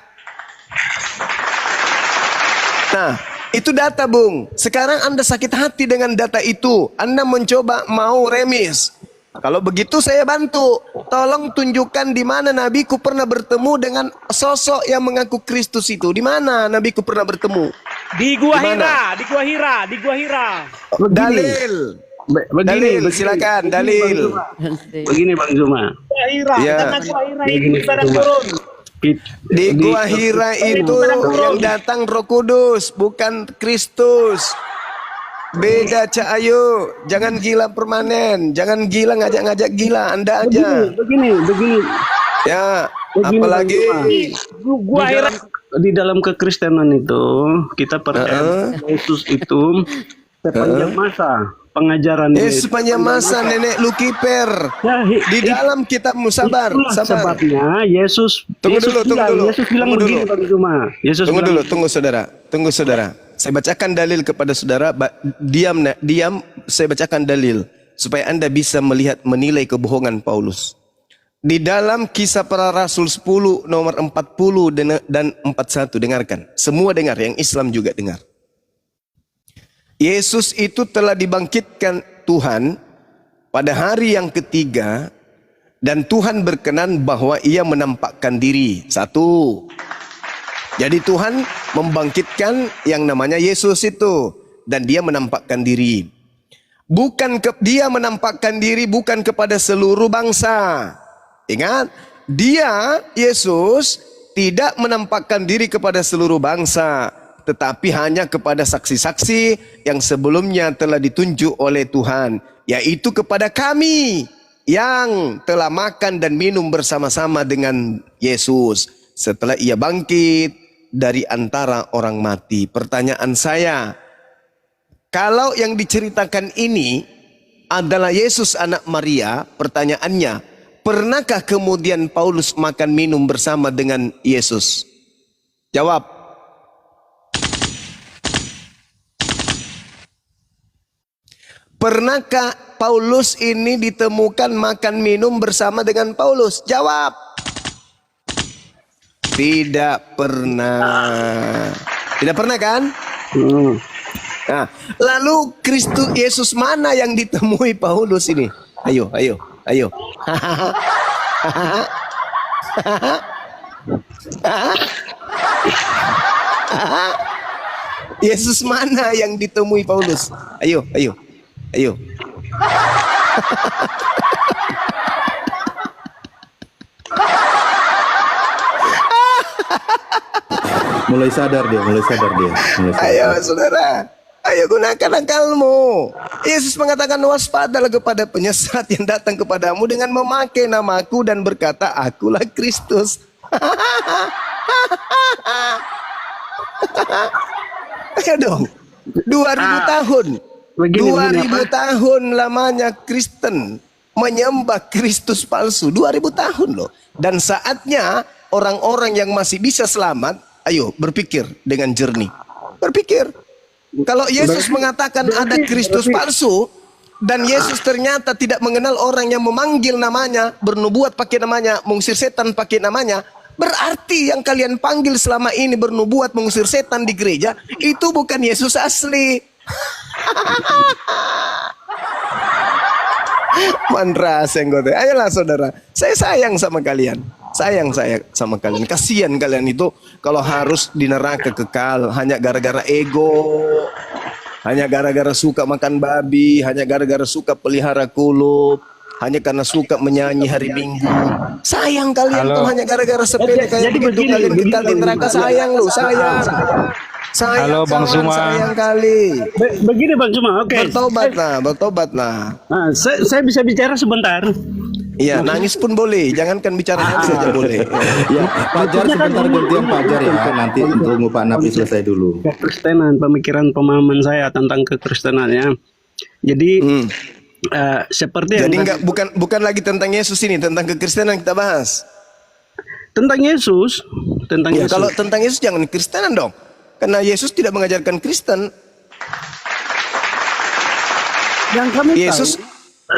E: Nah, itu data Bung. Sekarang Anda sakit hati dengan data itu. Anda mencoba mau remis. Kalau begitu saya bantu. Tolong tunjukkan di mana nabiku pernah bertemu dengan sosok yang mengaku Kristus itu. Di mana nabiku pernah bertemu?
L: Di Gua Hira.
E: Dalil. Dalil, silakan dalil.
K: Begini Bang Zuma.
L: Gua Hira,
E: Ya.
L: karena Gua Hira itu di padang gurun.
E: Di Gua Hira itu yang datang Roh Kudus, bukan Kristus. Beda, Cak Ayu. Jangan gila permanen, jangan gila ngajak-ngajak gila Anda aja.
K: Begini.
E: Ya,
K: Begini,
E: apalagi
K: di dalam kekristenan itu kita percaya Yesus itu sepanjang masa pengajaran dia.
E: Sepanjang masa nenek lu kiper. Di dalam kitab Musabar. Sabar.
K: Sebabnya Yesus
E: Tunggu dulu.
K: Yesus bilang begini Bang Zuma. Tunggu saudara. Saya bacakan dalil kepada saudara. Diam. Saya bacakan dalil supaya Anda bisa melihat menilai kebohongan Paulus. Di dalam Kisah Para Rasul 10 nomor 40 dan 41, dengarkan. Semua dengar, yang Islam juga dengar. Yesus itu telah dibangkitkan Tuhan pada hari yang ketiga, dan Tuhan berkenan bahwa ia menampakkan diri. Satu. Jadi Tuhan membangkitkan yang namanya Yesus itu, dan dia menampakkan diri. Dia menampakkan diri bukan kepada seluruh bangsa. Ingat, dia Yesus tidak menampakkan diri kepada seluruh bangsa, tetapi hanya kepada saksi-saksi yang sebelumnya telah ditunjuk oleh Tuhan, yaitu kepada kami yang telah makan dan minum bersama-sama dengan Yesus setelah ia bangkit dari antara orang mati. Pertanyaan saya, kalau yang diceritakan ini adalah Yesus anak Maria, pertanyaannya, pernahkah kemudian Paulus makan minum bersama dengan Yesus? Jawab. Pernahkah Paulus ini ditemukan makan minum bersama dengan Paulus? Jawab. Tidak pernah. Tidak pernah kan? Nah, lalu Kristus Yesus mana yang ditemui Paulus ini? Ayo. Yesus mana yang ditemui Paulus? Ayo.
F: Mulai sadar dia.
E: Ayo saudara, ayo gunakan akalmu. Yesus mengatakan, waspadalah kepada penyesat yang datang kepadamu dengan memakai namaku dan berkata, akulah Kristus. Ayo dong, 2000 tahun. 2000 tahun lamanya Kristen menyembah Kristus palsu. 2000 tahun loh. Dan saatnya orang-orang yang masih bisa selamat, ayo berpikir dengan jernih. Berpikir. Kalau Yesus mengatakan ada Kristus palsu, dan Yesus ternyata tidak mengenal orang yang memanggil namanya, bernubuat pakai namanya, mengusir setan pakai namanya, berarti yang kalian panggil selama ini bernubuat mengusir setan di gereja, itu bukan Yesus asli. Mantra senggote. Ayolah saudara, saya sayang sama kalian. Sayang saya sama kalian. Kasihan kalian itu kalau harus di neraka kekal hanya gara-gara ego, hanya gara-gara suka makan babi, hanya gara-gara suka pelihara kulub, hanya karena suka menyanyi hari Minggu. Sayang kalian tuh hanya gara-gara sepele kayak begitu kalian kekal di neraka. Sayang lu, sayang.
G: Halo Bang Zuma.
E: Sayang kali.
K: Begini Bang Zuma, oke.
E: Bertobatlah.
K: Nah, saya bisa bicara sebentar.
E: Iya, nangis pun boleh. Jangankan bicara nangis saja boleh.
F: Ya, Fajar sebentar gantian Fajar ya. Nanti tunggu Pak Nabi selesai dulu.
K: Kekristenan, pemikiran pemahaman saya tentang kekristenannya. Jadi seperti
E: jadi bukan lagi tentang Yesus ini, tentang kekristenan kita bahas.
K: Tentang Yesus, Yesus.
E: Kalau tentang Yesus jangan Kristenan dong. Karena Yesus tidak mengajarkan Kristen.
K: Yang kami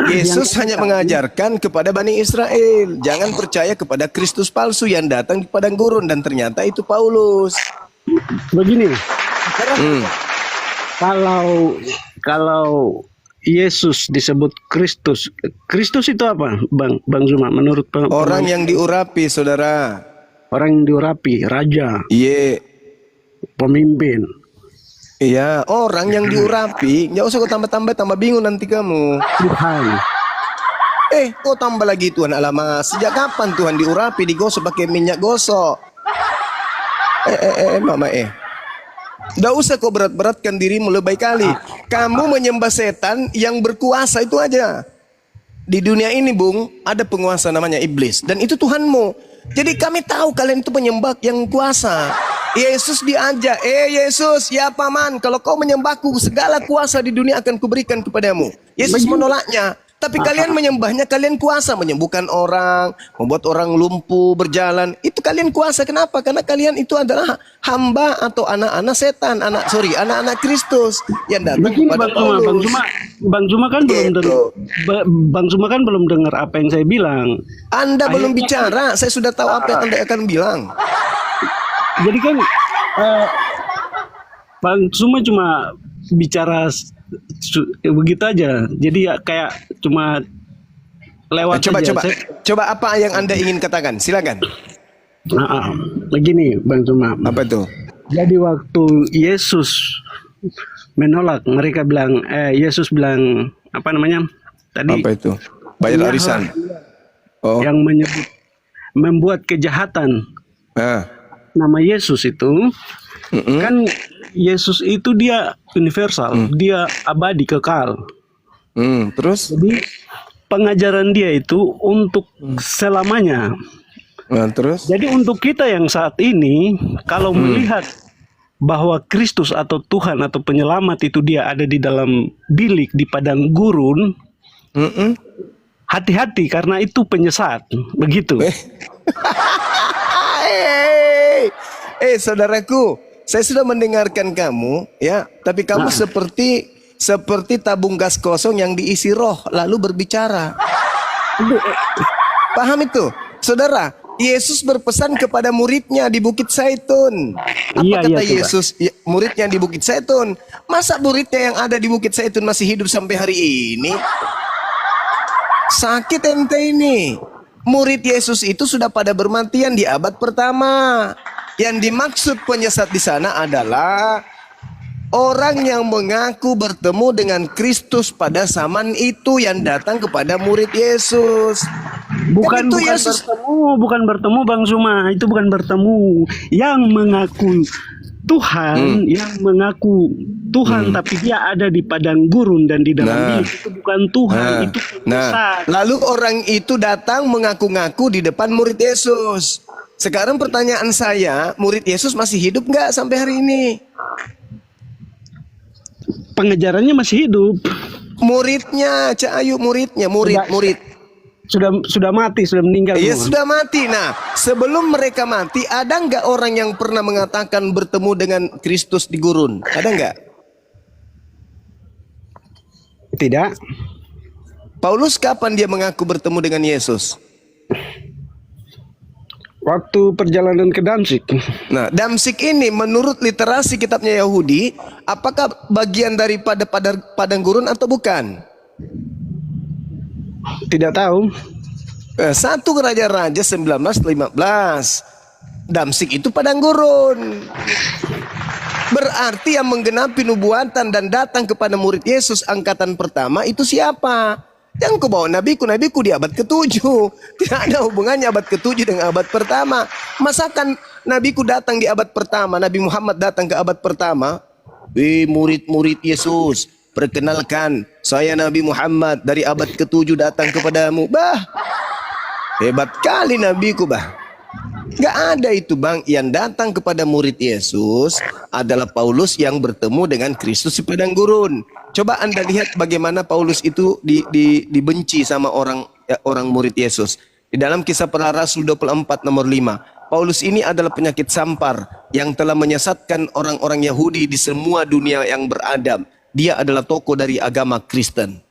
E: Yesus hanya mengajarkan kepada Bani Israel, jangan percaya kepada Kristus palsu yang datang di padang gurun, dan ternyata itu Paulus.
K: Begini, kalau Yesus disebut Kristus, Kristus itu apa, Bang Zuma? Menurut
E: orang yang diurapi, saudara.
K: Orang yang diurapi, raja.
E: Iya.
K: Pemimpin.
E: Iya, orang yang diurapi. Nggak usah kau tambah-tambah bingung nanti kamu.
K: Tuhan.
E: Kok tambah lagi Tuhan? Alamak, sejak kapan Tuhan diurapi, digosok pakai minyak gosok? Mama Nggak usah kau berat-beratkan dirimu lebih kali. Kamu menyembah setan yang berkuasa itu aja. Di dunia ini, Bung, ada penguasa namanya iblis. Dan itu Tuhanmu. Jadi kami tahu kalian itu penyembah yang kuasa. Yesus diajak, Yesus, ya paman, kalau kau menyembahku, segala kuasa di dunia akan kuberikan kepadamu. Yesus menolaknya. Tapi kalian menyembahnya, kalian kuasa menyembuhkan orang, membuat orang lumpuh berjalan. Itu kalian kuasa. Kenapa? Karena kalian itu adalah hamba atau anak-anak setan, anak-anak Kristus yang datang kepada Paulus.
K: Bang Juma kan Bang Juma kan belum dengar apa yang saya bilang.
E: Anda belum bicara, saya sudah tahu apa yang Anda akan bilang.
K: Jadi kan Bang Juma cuma bicara begitu aja. Jadi ya kayak cuma lewat aja.
E: Coba apa yang Anda ingin katakan? Silakan.
K: Begini Bang Juma.
E: Apa itu?
K: Jadi waktu Yesus menolak, mereka bilang Yesus bilang apa namanya? Tadi
E: apa itu? Bayar arisan.
K: Yang membuat kejahatan. Nama Yesus itu kan Yesus itu dia universal, dia abadi kekal.
E: Terus?
K: Jadi pengajaran dia itu untuk selamanya.
E: Terus?
K: Jadi untuk kita yang saat ini, kalau melihat bahwa Kristus atau Tuhan atau penyelamat itu dia ada di dalam bilik di padang gurun, hati-hati karena itu penyesat, begitu.
E: Saudaraku, saya sudah mendengarkan kamu, ya, tapi kamu seperti tabung gas kosong yang diisi roh lalu berbicara. Paham itu? Saudara, Yesus berpesan kepada muridnya di Bukit Zaitun. Apa kata Yesus? Muridnya di Bukit Zaitun. Masa muridnya yang ada di Bukit Zaitun masih hidup sampai hari ini? Sakit ente ini. Murid Yesus itu sudah pada bermatian di abad pertama. Yang dimaksud penyesat di sana adalah orang yang mengaku bertemu dengan Kristus pada zaman itu yang datang kepada murid Yesus.
K: Bukan bertemu Bang Zuma, itu bukan bertemu. Yang mengaku Tuhan, yang mengaku Tuhan tapi dia ada di padang gurun dan di dalam bilik, itu bukan Tuhan, itu penyesat.
E: Lalu orang itu datang mengaku-ngaku di depan murid Yesus. Sekarang pertanyaan saya, murid Yesus masih hidup nggak sampai hari ini?
K: Pengejarannya masih hidup.
E: Muridnya, Cahayu, murid.
K: Sudah mati, sudah meninggal.
E: Iya, sudah mati. Nah, sebelum mereka mati, ada nggak orang yang pernah mengatakan bertemu dengan Kristus di gurun? Ada nggak?
K: Tidak.
E: Paulus kapan dia mengaku bertemu dengan Yesus?
K: Waktu perjalanan ke Damsyik.
E: Nah, Damsyik ini menurut literasi kitabnya Yahudi, apakah bagian daripada padang gurun atau bukan?
K: Tidak tahu.
E: 1 Raja-Raja 19:15. Damsyik itu padang gurun. Berarti yang menggenapi nubuatan dan datang kepada murid Yesus angkatan pertama itu siapa? Yang kau bawa nabiku di abad ke-7. Tidak ada hubungannya abad ke-7 dengan abad pertama. Masakan nabiku datang di abad pertama, Nabi Muhammad datang ke abad pertama? Murid-murid Yesus, perkenalkan, saya Nabi Muhammad dari abad ke-7 datang kepadamu. Hebat kali nabiku, Gak ada itu, Bang. Yang datang kepada murid Yesus adalah Paulus yang bertemu dengan Kristus di padang gurun. Coba Anda lihat bagaimana Paulus itu dibenci sama orang murid Yesus. Di dalam Kisah Para Rasul 24 nomor 5. Paulus ini adalah penyakit sampar yang telah menyesatkan orang-orang Yahudi di semua dunia yang beradab. Dia adalah tokoh dari agama Kristen.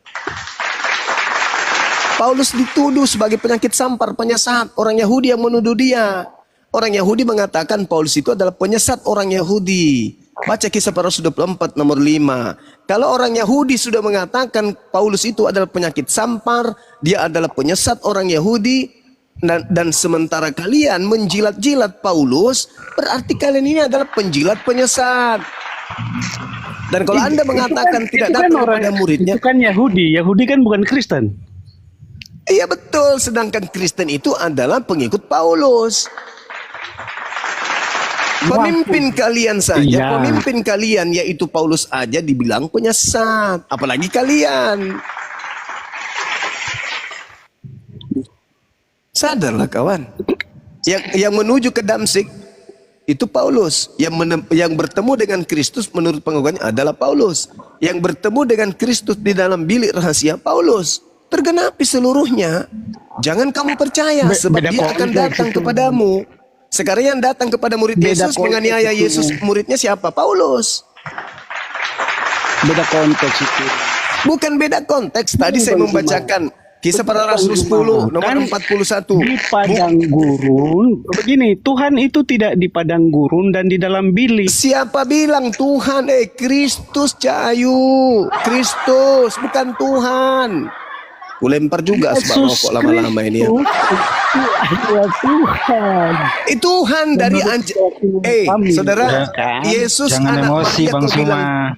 E: Paulus dituduh sebagai penyakit sampar, penyesat. Orang Yahudi yang menuduh dia. Orang Yahudi mengatakan Paulus itu adalah penyesat orang Yahudi. Baca Kisah Para Rasul 24 nomor 5. Kalau orang Yahudi sudah mengatakan Paulus itu adalah penyakit sampar, dia adalah penyesat orang Yahudi, dan sementara kalian menjilat-jilat Paulus, berarti kalian ini adalah penjilat penyesat. Dan kalau Anda mengatakan tidak datang kepada muridnya,
K: itu kan Yahudi kan bukan Kristen.
E: Iya betul, sedangkan Kristen itu adalah pengikut Paulus. Pemimpin kalian saja,
K: Iya.
E: pemimpin kalian yaitu Paulus aja dibilang penyesat, apalagi kalian. Sadarlah kawan. Yang menuju ke Damsik itu Paulus, yang bertemu dengan Kristus menurut pengakuannya adalah Paulus. Yang bertemu dengan Kristus di dalam bilik rahasia Paulus. Tergenapi seluruhnya. Jangan kamu percaya sebab
K: beda
E: dia akan
K: konteks
E: datang
K: itu.
E: kepadamu. Sekarang yang datang kepada murid
K: Beda
E: Yesus
K: konteks
E: menganiaya
K: itu.
E: Yesus, muridnya siapa? Paulus.
K: Beda konteks itu.
E: Bukan beda konteks. Tadi saya membacakan Kisah Para Rasul 10 nomor
K: Kan
E: 41.
K: di padang gurun, begini, Tuhan itu tidak di padang gurun dan di dalam bilik.
E: Siapa bilang Tuhan? Kristus Cahayu. Kristus bukan Tuhan. Kulempar juga sebab rokok lama-lama ini ya.
K: Itu adalah Tuhan.
E: Tuhan dari saudara,
I: Kan?
E: Yesus
G: Jangan
E: anak
G: emosi
E: Maria
G: Bang
E: kau bilang,
G: Suma.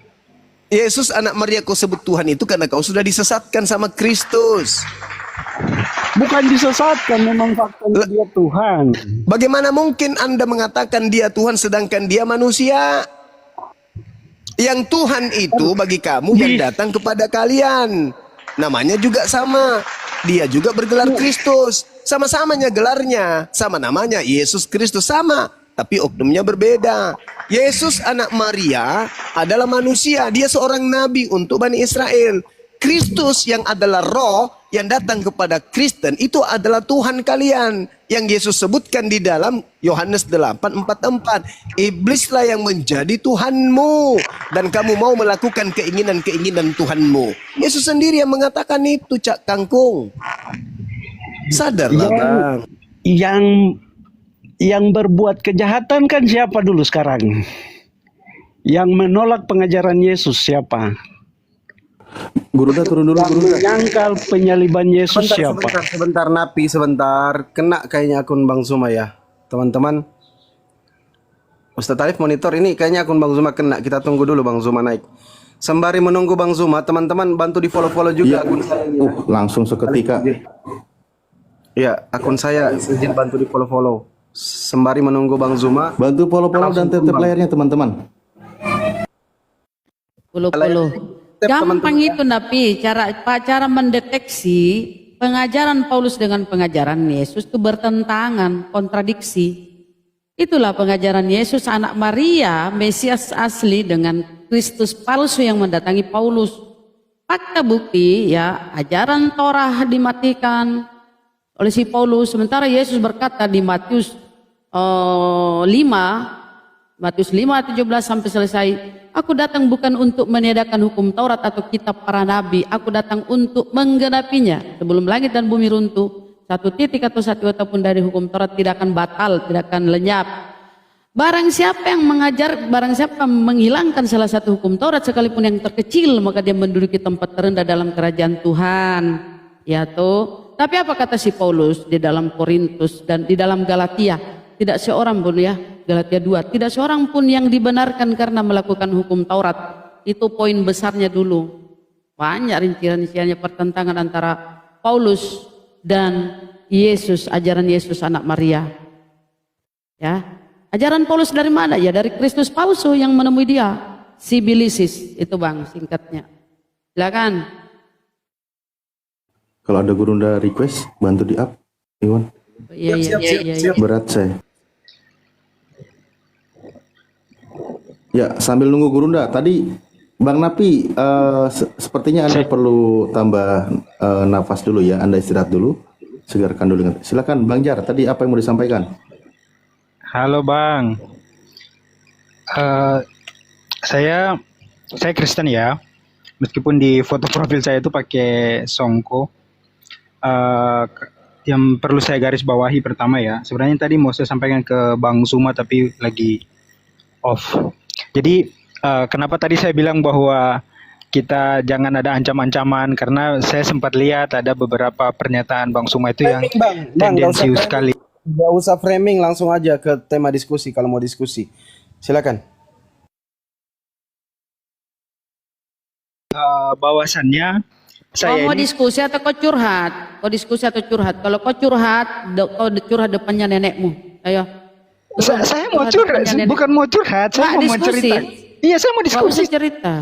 E: Yesus anak Maria kau sebut Tuhan itu karena kau sudah disesatkan sama Kristus.
K: Bukan disesatkan, memang faktanya dia Tuhan.
E: Bagaimana mungkin Anda mengatakan dia Tuhan sedangkan dia manusia? Yang Tuhan itu bagi kamu yang datang kepada kalian. Namanya juga sama. Dia juga bergelar Kristus. Sama-samanya gelarnya. Sama namanya Yesus Kristus sama. Tapi oknumnya berbeda. Yesus anak Maria adalah manusia. Dia seorang nabi untuk Bani Israel. Kristus yang adalah roh yang datang kepada Kristen itu adalah Tuhan kalian. Yang Yesus sebutkan di dalam Yohanes 8:44. Iblislah yang menjadi Tuhanmu. Dan kamu mau melakukan keinginan-keinginan Tuhanmu. Yesus sendiri yang mengatakan itu, Cak Kangkung. Sadarlah Bang.
K: Yang berbuat kejahatan kan siapa dulu sekarang? Yang menolak pengajaran Yesus siapa?
M: Guruda turun dulu, Guruda.
K: Menyangkal penyaliban Yesus siapa?
M: Sebentar, Napi, sebentar. Kena kayaknya akun Bang Zuma ya, teman-teman. Ustadz Arif monitor ini kayaknya akun Bang Zuma kena. Kita tunggu dulu Bang Zuma naik. Sembari menunggu Bang Zuma, teman-teman bantu di follow-follow juga akun saya.
F: Langsung seketika.
M: Ya, akun saya izin bantu di follow-follow. Sembari menunggu Bang Zuma,
F: bantu follow-follow dan tap layarnya teman-teman.
D: Follow. Gampang itu Napi, cara mendeteksi pengajaran Paulus dengan pengajaran Yesus itu bertentangan, kontradiksi. Itulah pengajaran Yesus anak Maria, Mesias asli dengan Kristus palsu yang mendatangi Paulus. Fakta bukti ya, ajaran Torah dimatikan oleh si Paulus. Sementara Yesus berkata di Matius 5:17 sampai selesai, aku datang bukan untuk meniadakan hukum Taurat atau kitab para nabi, aku datang untuk menggenapinya. Sebelum langit dan bumi runtuh, satu titik atau satu iota pun dari hukum Taurat tidak akan batal, tidak akan lenyap. Barang siapa yang menghilangkan salah satu hukum Taurat sekalipun yang terkecil, maka dia menduduki tempat terendah dalam kerajaan Tuhan. Ya toh. Tapi apa kata si Paulus di dalam Korintus dan di dalam Galatia? Tidak seorang pun ya, Galatia 2, tidak seorang pun yang dibenarkan karena melakukan hukum Taurat. Itu poin besarnya dulu. Banyak rincian-rinciannya pertentangan antara Paulus dan Yesus, ajaran Yesus anak Maria. Ya, ajaran Paulus dari mana? Ya dari Kristus palsu yang menemui dia, Sibilisis itu Bang singkatnya. Silakan.
F: Kalau ada Gurunda request, bantu di up, Iwan.
D: Iya.
F: Berat saya. Ya, sambil nunggu Gurunda, tadi Bang Napi, sepertinya Anda perlu tambah nafas dulu ya, Anda istirahat dulu, segarkan dulu. Silakan Bang Jar, tadi apa yang mau disampaikan?
G: Halo Bang, saya Kristen ya, meskipun di foto profil saya itu pakai songko. Yang perlu saya garis bawahi pertama ya, sebenarnya tadi mau saya sampaikan ke Bang Zuma tapi lagi off. Jadi kenapa tadi saya bilang bahwa kita jangan ada ancam-ancaman, karena saya sempat lihat ada beberapa pernyataan Bang Zuma itu yang tendensius sekali.
M: Gak usah framing, langsung aja ke tema diskusi kalau mau diskusi. Silakan.
G: Bahwasannya
I: saya
D: mau
I: ini
D: diskusi atau kau curhat? Kau diskusi atau curhat? Kalau kau curhat, kau curhat depannya nenekmu. Ayo.
I: saya mau curhat, bukan mau curhat, saya mau cerita. Iya, saya mau
D: Nggak usah
I: diskusi.
D: cerita.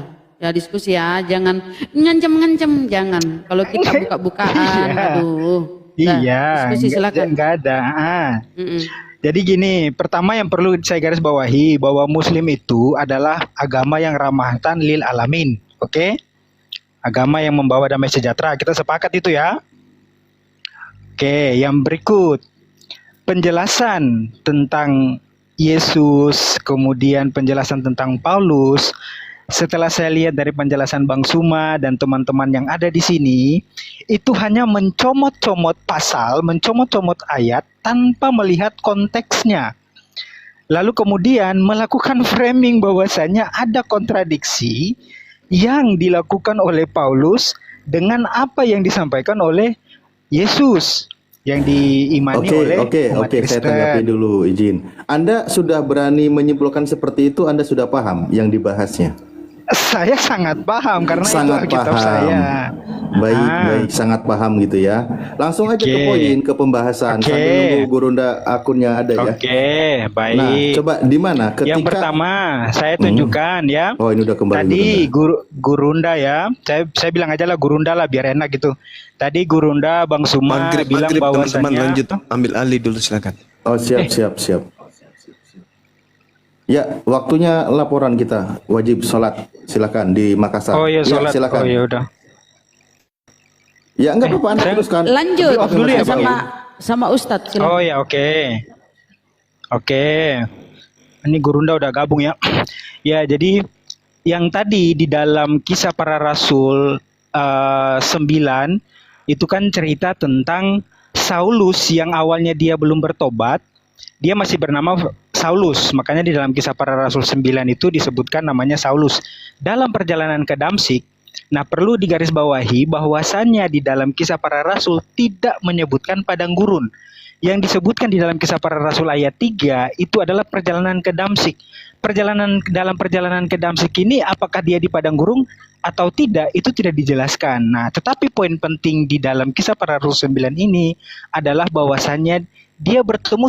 D: Ya diskusi ya, jangan ngancem-ngancem, jangan. Kalau kita buka-bukaan, aduh. Nah,
I: Iya,
D: diskusi silakan.
I: enggak ada.
D: Mm-mm.
I: Jadi gini, pertama yang perlu saya garis bawahi bahwa Muslim itu adalah agama yang rahmatan lil alamin, oke? Agama yang membawa damai sejahtera, kita sepakat itu ya. Oke, yang berikut penjelasan tentang Yesus, kemudian penjelasan tentang Paulus. Setelah saya lihat dari penjelasan Bang Suma dan teman-teman yang ada di sini, itu hanya mencomot-comot pasal, mencomot-comot ayat tanpa melihat konteksnya. Lalu kemudian melakukan framing bahwasanya ada kontradiksi yang dilakukan oleh Paulus dengan apa yang disampaikan oleh Yesus yang diimani oleh umat
F: Oke, saya tanggapi
I: Kristen.
F: dulu, izin. Anda sudah berani menyimpulkan seperti itu, Anda sudah paham yang dibahasnya?
I: Saya sangat paham karena itu
F: Sangat
I: Alkitab
F: paham.
I: saya.
F: Baik, sangat paham gitu ya. Langsung aja ke
I: Oke.
F: poin, ke pembahasan.
I: Oke.
F: Sambil nunggu Gurunda akunnya ada ya.
I: Oke, baik.
F: Nah, coba di mana?
I: Yang pertama saya tunjukkan ya.
F: Oh, ini udah kembali.
I: Tadi Gurunda ya. Saya bilang aja lah Gurunda lah biar enak gitu. Tadi Gurunda Bang Suma bilang
E: Maghrib, teman-teman
I: bahwasannya
E: lanjut. Ambil alih dulu silakan.
F: Oh, siap. Ya, waktunya laporan kita. Wajib sholat. Silakan di Makassar.
I: Oh iya, sholat.
F: silakan.
I: Oh iya udah.
F: Ya, enggak apa-apa, Anda teruskan.
D: Lanjut
I: Off dulu ya, Bang.
D: sama Ustadz. silakan.
I: Oh ya, oke. Ini Gurunda udah gabung ya. Ya, jadi yang tadi di dalam Kisah Para Rasul 9 itu kan cerita tentang Saulus yang awalnya dia belum bertobat. Dia masih bernama Saulus. Makanya di dalam Kisah Para Rasul 9 itu disebutkan namanya Saulus. Dalam perjalanan ke Damsyik, nah perlu digarisbawahi bahwasannya di dalam Kisah Para Rasul tidak menyebutkan padang gurun. Yang disebutkan di dalam Kisah Para Rasul ayat 3 itu adalah perjalanan ke Damsyik. Dalam perjalanan ke Damsyik ini apakah dia di padang gurun atau tidak itu tidak dijelaskan. Nah, tetapi poin penting di dalam Kisah Para Rasul 9 ini adalah bahwasannya dia bertemu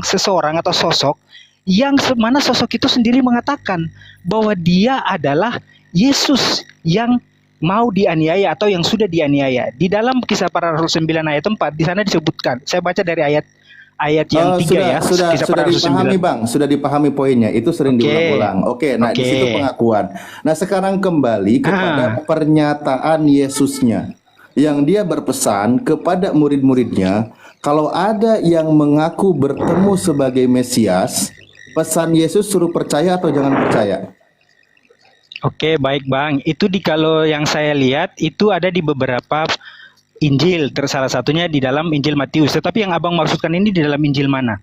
I: seseorang atau sosok yang mana sosok itu sendiri mengatakan bahwa dia adalah Yesus yang mau dianiaya atau yang sudah dianiaya. Di dalam Kisah Para Rasul 9 ayat 4 di sana disebutkan. Saya baca dari ayat yang 3 ya.
F: Sudah
I: Para Rasul
F: dipahami
I: 9.
F: Bang, sudah dipahami poinnya. Itu sering diulang-ulang. Oke, nah di situ pengakuan. Nah sekarang kembali kepada pernyataan Yesusnya, yang dia berpesan kepada murid-muridnya, kalau ada yang mengaku bertemu sebagai Mesias, pesan Yesus suruh percaya atau jangan percaya?
I: Oke, baik Bang. Itu kalau yang saya lihat itu ada di beberapa Injil, salah satunya di dalam Injil Matius. Tetapi yang Abang maksudkan ini di dalam Injil mana?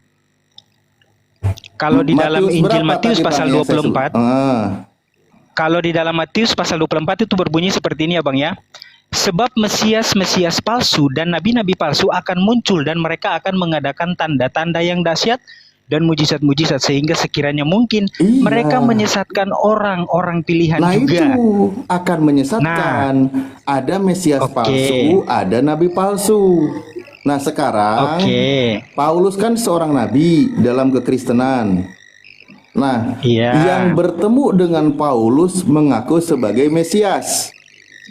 I: Kalau di dalam Injil Matius pasal 24, kalau di dalam Matius pasal 24 itu berbunyi seperti ini ya Bang ya. Sebab Mesias palsu dan nabi-nabi palsu akan muncul dan mereka akan mengadakan tanda-tanda yang dahsyat dan mujizat-mujizat sehingga sekiranya mungkin mereka menyesatkan orang-orang pilihan juga.
F: Nah itu akan menyesatkan. Ada Mesias palsu, ada nabi palsu. Nah sekarang Paulus kan seorang nabi dalam kekristenan. Nah yang bertemu dengan Paulus mengaku sebagai Mesias.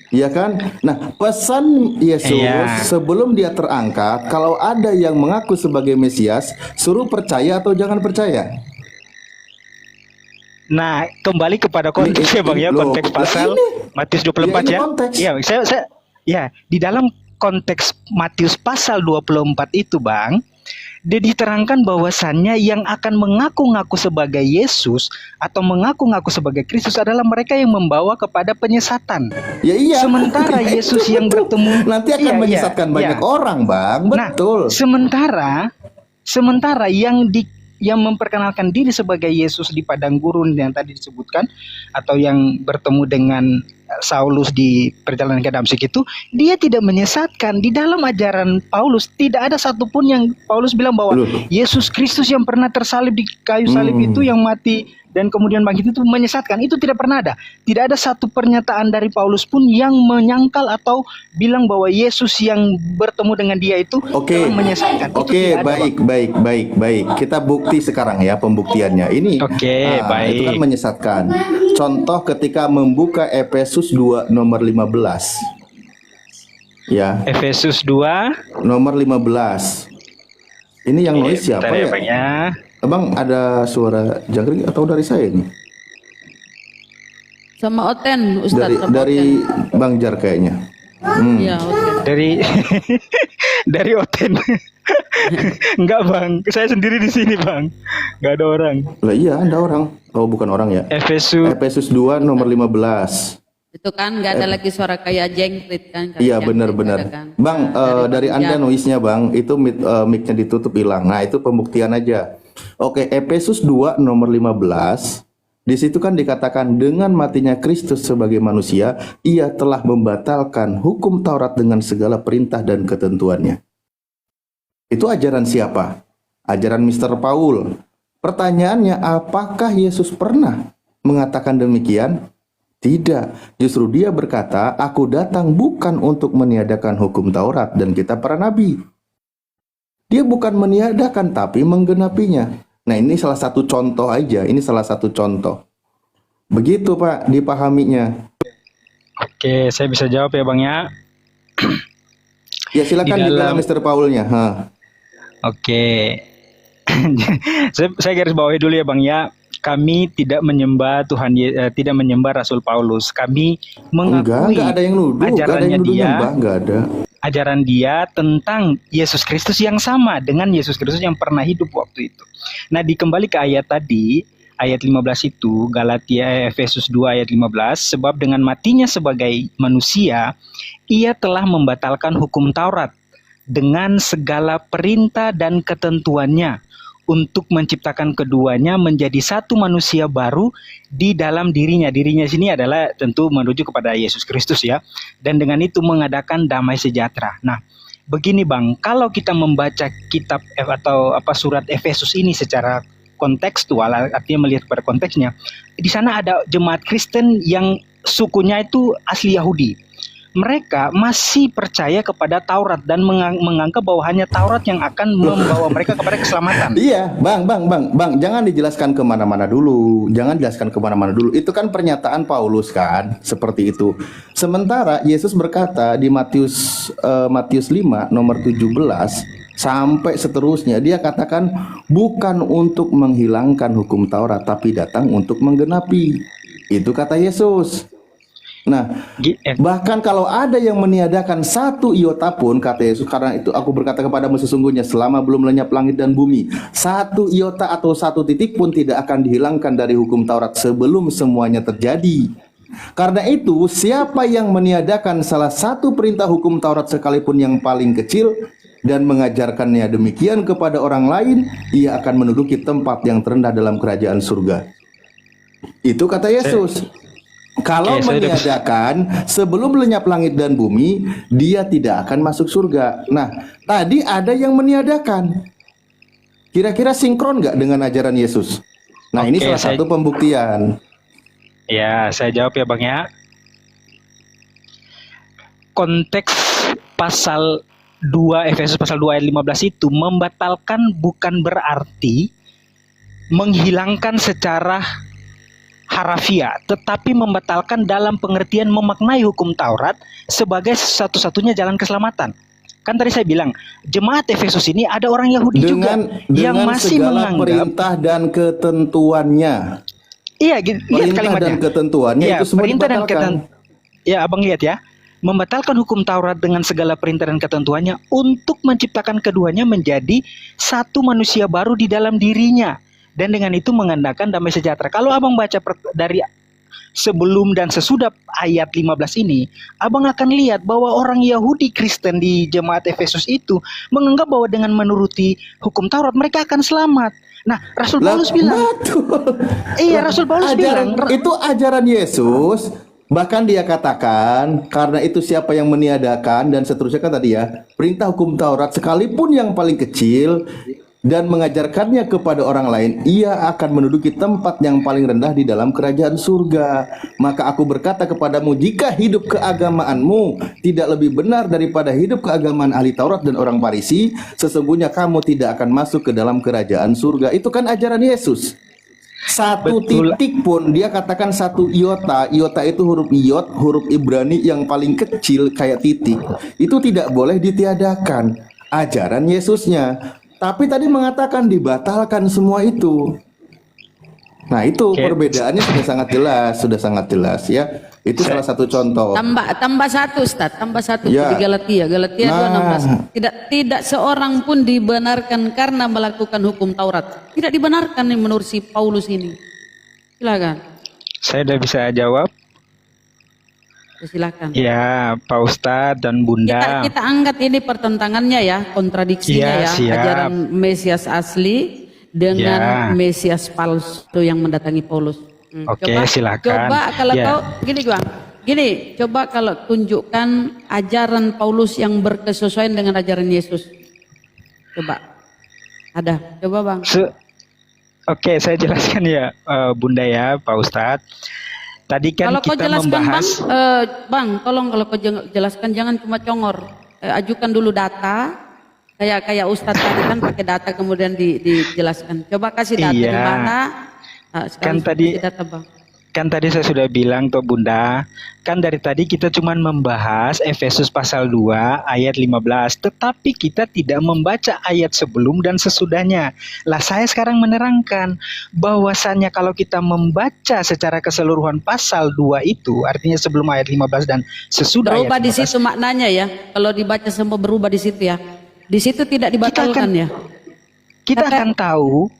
F: Iya kan? Nah, pesan Yesus sebelum dia terangkat, kalau ada yang mengaku sebagai Mesias, suruh percaya atau jangan percaya.
I: Nah, kembali kepada konteks ya Bang ya, konteks pasal Matius 24 ya. Iya, di dalam konteks Matius pasal 24 itu Bang, dia diterangkan bahwasannya yang akan mengaku-ngaku sebagai Yesus atau mengaku-ngaku sebagai Kristus adalah mereka yang membawa kepada penyesatan.
F: Ya iya.
I: Sementara Yesus yang bertemu
F: nanti akan menyesatkan banyak orang, Bang. Betul.
I: Nah, sementara yang memperkenalkan diri sebagai Yesus di padang gurun yang tadi disebutkan atau yang bertemu dengan Saulus di perjalanan ke Damsyik itu, dia tidak menyesatkan. Di dalam ajaran Paulus tidak ada satupun yang Paulus bilang bahwa Yesus Kristus yang pernah tersalib di kayu salib itu, yang mati dan kemudian bangkit itu menyesatkan. Itu tidak pernah ada. Tidak ada satu pernyataan dari Paulus pun yang menyangkal atau bilang bahwa Yesus yang bertemu dengan dia itu telah menyesatkan.
F: Oke, baik. Kita bukti sekarang ya pembuktiannya. Ini
I: baik.
F: itu kan menyesatkan. Contoh ketika membuka Efesus 2 nomor 15. Ya.
I: Efesus 2
F: nomor 15. Ini yang noise siapa ya?
I: Bang ya.
F: Abang, ada suara jangkrik atau dari saya ini?
D: Sama Oten, Ustadz.
F: Dari Bang Jar kayaknya.
D: Iya, Oten.
I: Dari Oten. Enggak Bang, saya sendiri di sini Bang. Enggak ada orang.
F: Lah iya, ada orang. Oh, bukan orang ya. Efesus 2 nomor 15.
D: Itu kan nggak ada lagi suara kayak jengkrit kan?
F: Iya benar-benar.
D: Kan?
F: Bang, dari Anda noise-nya Bang, itu mic-nya ditutup hilang. Nah itu pembuktian aja. Oke, Efesus 2 nomor 15. Di situ kan dikatakan dengan matinya Kristus sebagai manusia, ia telah membatalkan hukum Taurat dengan segala perintah dan ketentuannya. Itu ajaran siapa? Ajaran Mr. Paul. Pertanyaannya, apakah Yesus pernah mengatakan demikian? Tidak, justru dia berkata, aku datang bukan untuk meniadakan hukum Taurat dan kitab para nabi. Dia bukan meniadakan, tapi menggenapinya. Nah ini salah satu contoh aja, ini salah satu contoh. Begitu Pak, dipahaminya.
I: Oke, saya bisa jawab ya Bang ya.
F: Ya silakan di dalam Mr. Paulnya.
I: Oke, saya garis bawahi dulu ya Bang ya. Kami tidak menyembah Tuhan, tidak menyembah Rasul Paulus. Kami mengakui
F: enggak ada yang nuduh,
I: ajarannya dia,
F: enggak ada.
I: Ajaran dia tentang Yesus Kristus yang sama dengan Yesus Kristus yang pernah hidup waktu itu. Nah, dikembali ke ayat tadi, ayat 15 itu, Efesus 2 ayat 15, sebab dengan matinya sebagai manusia, ia telah membatalkan hukum Taurat dengan segala perintah dan ketentuannya, untuk menciptakan keduanya menjadi satu manusia baru di dalam dirinya. Dirinya sini adalah tentu menuju kepada Yesus Kristus ya. Dan dengan itu mengadakan damai sejahtera. Nah, begini Bang, kalau kita membaca kitab atau surat Efesus ini secara kontekstual, artinya melihat pada konteksnya, di sana ada jemaat Kristen yang sukunya itu asli Yahudi. Mereka masih percaya kepada Taurat dan menganggap bahwa hanya Taurat yang akan membawa mereka kepada keselamatan.
F: Iya, Bang, jangan dijelaskan kemana-mana dulu. Itu kan pernyataan Paulus kan, seperti itu. Sementara Yesus berkata di Matius 5 nomor 17 sampai seterusnya, dia katakan bukan untuk menghilangkan hukum Taurat, tapi datang untuk menggenapi. Itu kata Yesus. Nah, bahkan kalau ada yang meniadakan satu iota pun, kata Yesus, karena itu aku berkata kepadamu sesungguhnya selama belum lenyap langit dan bumi, satu iota atau satu titik pun tidak akan dihilangkan dari hukum Taurat sebelum semuanya terjadi. Karena itu, siapa yang meniadakan salah satu perintah hukum Taurat sekalipun yang paling kecil dan mengajarkannya demikian kepada orang lain, ia akan menduduki tempat yang terendah dalam kerajaan surga. Itu kata Yesus. Kalau meniadakan sebelum lenyap langit dan bumi, dia tidak akan masuk surga. Nah, tadi ada yang meniadakan. Kira-kira sinkron nggak dengan ajaran Yesus? Nah, ini salah satu pembuktian.
I: Ya, saya jawab ya Bang ya. Konteks pasal 2, Efesus pasal 2 ayat 15 itu membatalkan bukan berarti menghilangkan secara harafiah, tetapi membatalkan dalam pengertian memaknai hukum Taurat sebagai satu-satunya jalan keselamatan. Kan tadi saya bilang, jemaat Efesus ini ada orang Yahudi juga yang masih menganggap
F: perintah dan ketentuannya.
I: Iya, lihat kalimatnya.
F: Dan ketentuannya
I: ya,
F: itu semua
I: perintah dan
F: dibatalkan.
I: Ya, Abang lihat ya. Membatalkan hukum Taurat dengan segala perintah dan ketentuannya untuk menciptakan keduanya menjadi satu manusia baru di dalam dirinya. Dan dengan itu mengandalkan damai sejahtera. Kalau Abang baca dari sebelum dan sesudah ayat 15 ini, Abang akan lihat bahwa orang Yahudi Kristen di jemaat Efesus itu menganggap bahwa dengan menuruti hukum Taurat mereka akan selamat. Nah, Rasul Paulus bilang, Rasul Paulus bilang,
F: itu ajaran Yesus Bahkan dia katakan, karena itu siapa yang meniadakan dan seterusnya kan tadi ya, perintah hukum Taurat sekalipun yang paling kecil dan mengajarkannya kepada orang lain, ia akan menduduki tempat yang paling rendah di dalam kerajaan surga. Maka aku berkata kepadamu, jika hidup keagamaanmu tidak lebih benar daripada hidup keagamaan ahli Taurat dan orang Farisi, sesungguhnya kamu tidak akan masuk ke dalam kerajaan surga. Itu kan ajaran Yesus. Satu titik pun dia katakan satu iota itu huruf iot, huruf Ibrani yang paling kecil kayak titik, itu tidak boleh ditiadakan ajaran Yesusnya. Tapi tadi mengatakan dibatalkan semua itu. Nah itu perbedaannya sudah sangat jelas ya. Itu salah satu contoh.
D: Tambah satu, Ustaz. Tambah satu
F: Ya.
D: di Galatia 2:16. Tidak seorang pun dibenarkan karena melakukan hukum Taurat. Tidak dibenarkan nih menurut si Paulus ini. Silakan.
G: Saya udah bisa jawab.
D: Silakan.
G: Ya, Pak Ustadz dan Bunda.
D: Kita angkat ini pertentangannya ya, kontradiksinya
G: Ya,
D: ya.
G: siap.
D: Ajaran Mesias asli dengan
G: Ya.
D: Mesias palsu yang mendatangi Paulus.
G: Oke, silakan.
D: Coba kalau
G: Ya.
D: kau coba kalau tunjukkan ajaran Paulus yang berkesesuaian dengan ajaran Yesus. Coba. Ada. Coba Bang.
G: Oke, saya jelaskan ya, Bunda ya, Pak Ustadz. Tadi kan
D: Kalau kau
G: kita
D: jelaskan
G: membahas.
D: Bang, tolong kalau kau jelaskan jangan cuma congor. Ajukan dulu data. Kayak Ustadz tadi kan pakai data kemudian dijelaskan. Coba kasih data di
G: Iya.
D: mana.
G: Kan tadi saya sudah bilang toh Bunda, kan dari tadi kita cuma membahas Efesus pasal 2 ayat 15, tetapi kita tidak membaca ayat sebelum dan sesudahnya. Lah saya sekarang menerangkan bahwasannya kalau kita membaca secara keseluruhan pasal 2 itu, artinya sebelum ayat 15 dan sesudah
D: Berubah
G: ayat
D: di
G: 15.
D: situ maknanya ya. Kalau dibaca semua berubah di situ ya. Di situ tidak dibatalkan ya.
G: Kita akan tahu.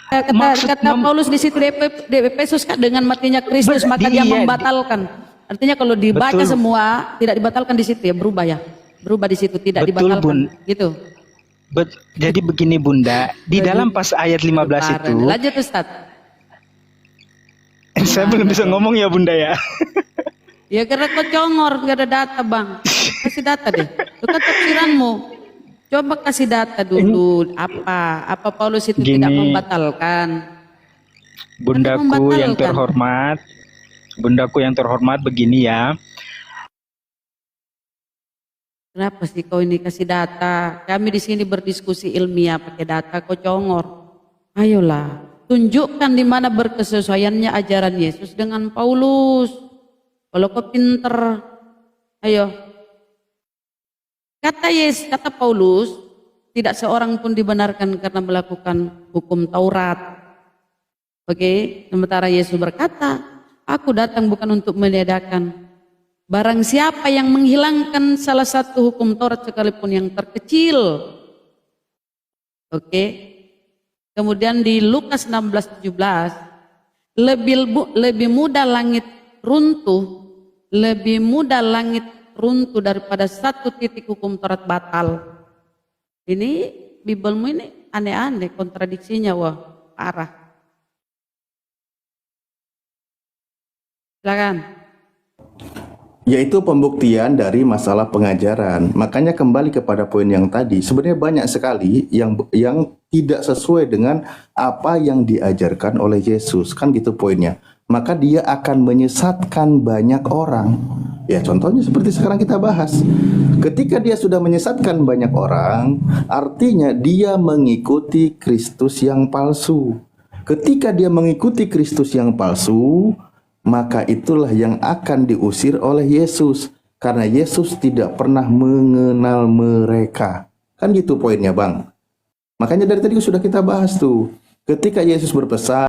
D: Kata Paulus di situ di Efesus kan dengan matinya Kristus maka dia membatalkan. Artinya kalau dibaca
G: Betul.
D: semua tidak dibatalkan di situ ya, berubah ya. Berubah di situ tidak
G: Betul,
D: dibatalkan.
G: Bun.
D: Gitu.
G: Jadi begini Bunda, di dalam pas ayat 15 itu,
D: Lanjut Ustaz.
G: saya belum bisa ngomong ya Bunda ya.
D: Ya karena kau congor, gak ada data Bang. Kasih data deh. Itu kan tafsiranmu. Coba kasih data dulu apa Paulus itu tidak
G: Gini.
D: membatalkan.
G: Bundaku yang terhormat, begini ya.
D: Kenapa sih kau ini kasih data? Kami di sini berdiskusi ilmiah pakai data, kau congor. Ayolah, tunjukkan di mana berkesesuaiannya ajaran Yesus dengan Paulus. Kalau kau pinter, ayo. Kata Paulus, tidak seorang pun dibenarkan karena melakukan hukum Taurat. Oke, sementara Yesus berkata, aku datang bukan untuk meniadakan. Barang siapa yang menghilangkan salah satu hukum Taurat sekalipun yang terkecil. Oke. Kemudian di Lukas 16:17, lebih mudah langit runtuh daripada satu titik hukum Taurat batal. Ini Bibelmu ini aneh-aneh kontradiksinya, wah parah. Silakan.
F: Yaitu pembuktian dari masalah pengajaran. Makanya kembali kepada poin yang tadi, sebenarnya banyak sekali yang tidak sesuai dengan apa yang diajarkan oleh Yesus, kan gitu poinnya. Maka dia akan menyesatkan banyak orang. Ya contohnya seperti sekarang kita bahas. Ketika dia sudah menyesatkan banyak orang, artinya dia mengikuti Kristus yang palsu. Ketika dia mengikuti Kristus yang palsu, maka itulah yang akan diusir oleh Yesus. Karena Yesus tidak pernah mengenal mereka. Kan gitu poinnya Bang. Makanya dari tadi sudah kita bahas tuh. Ketika Yesus berpesan,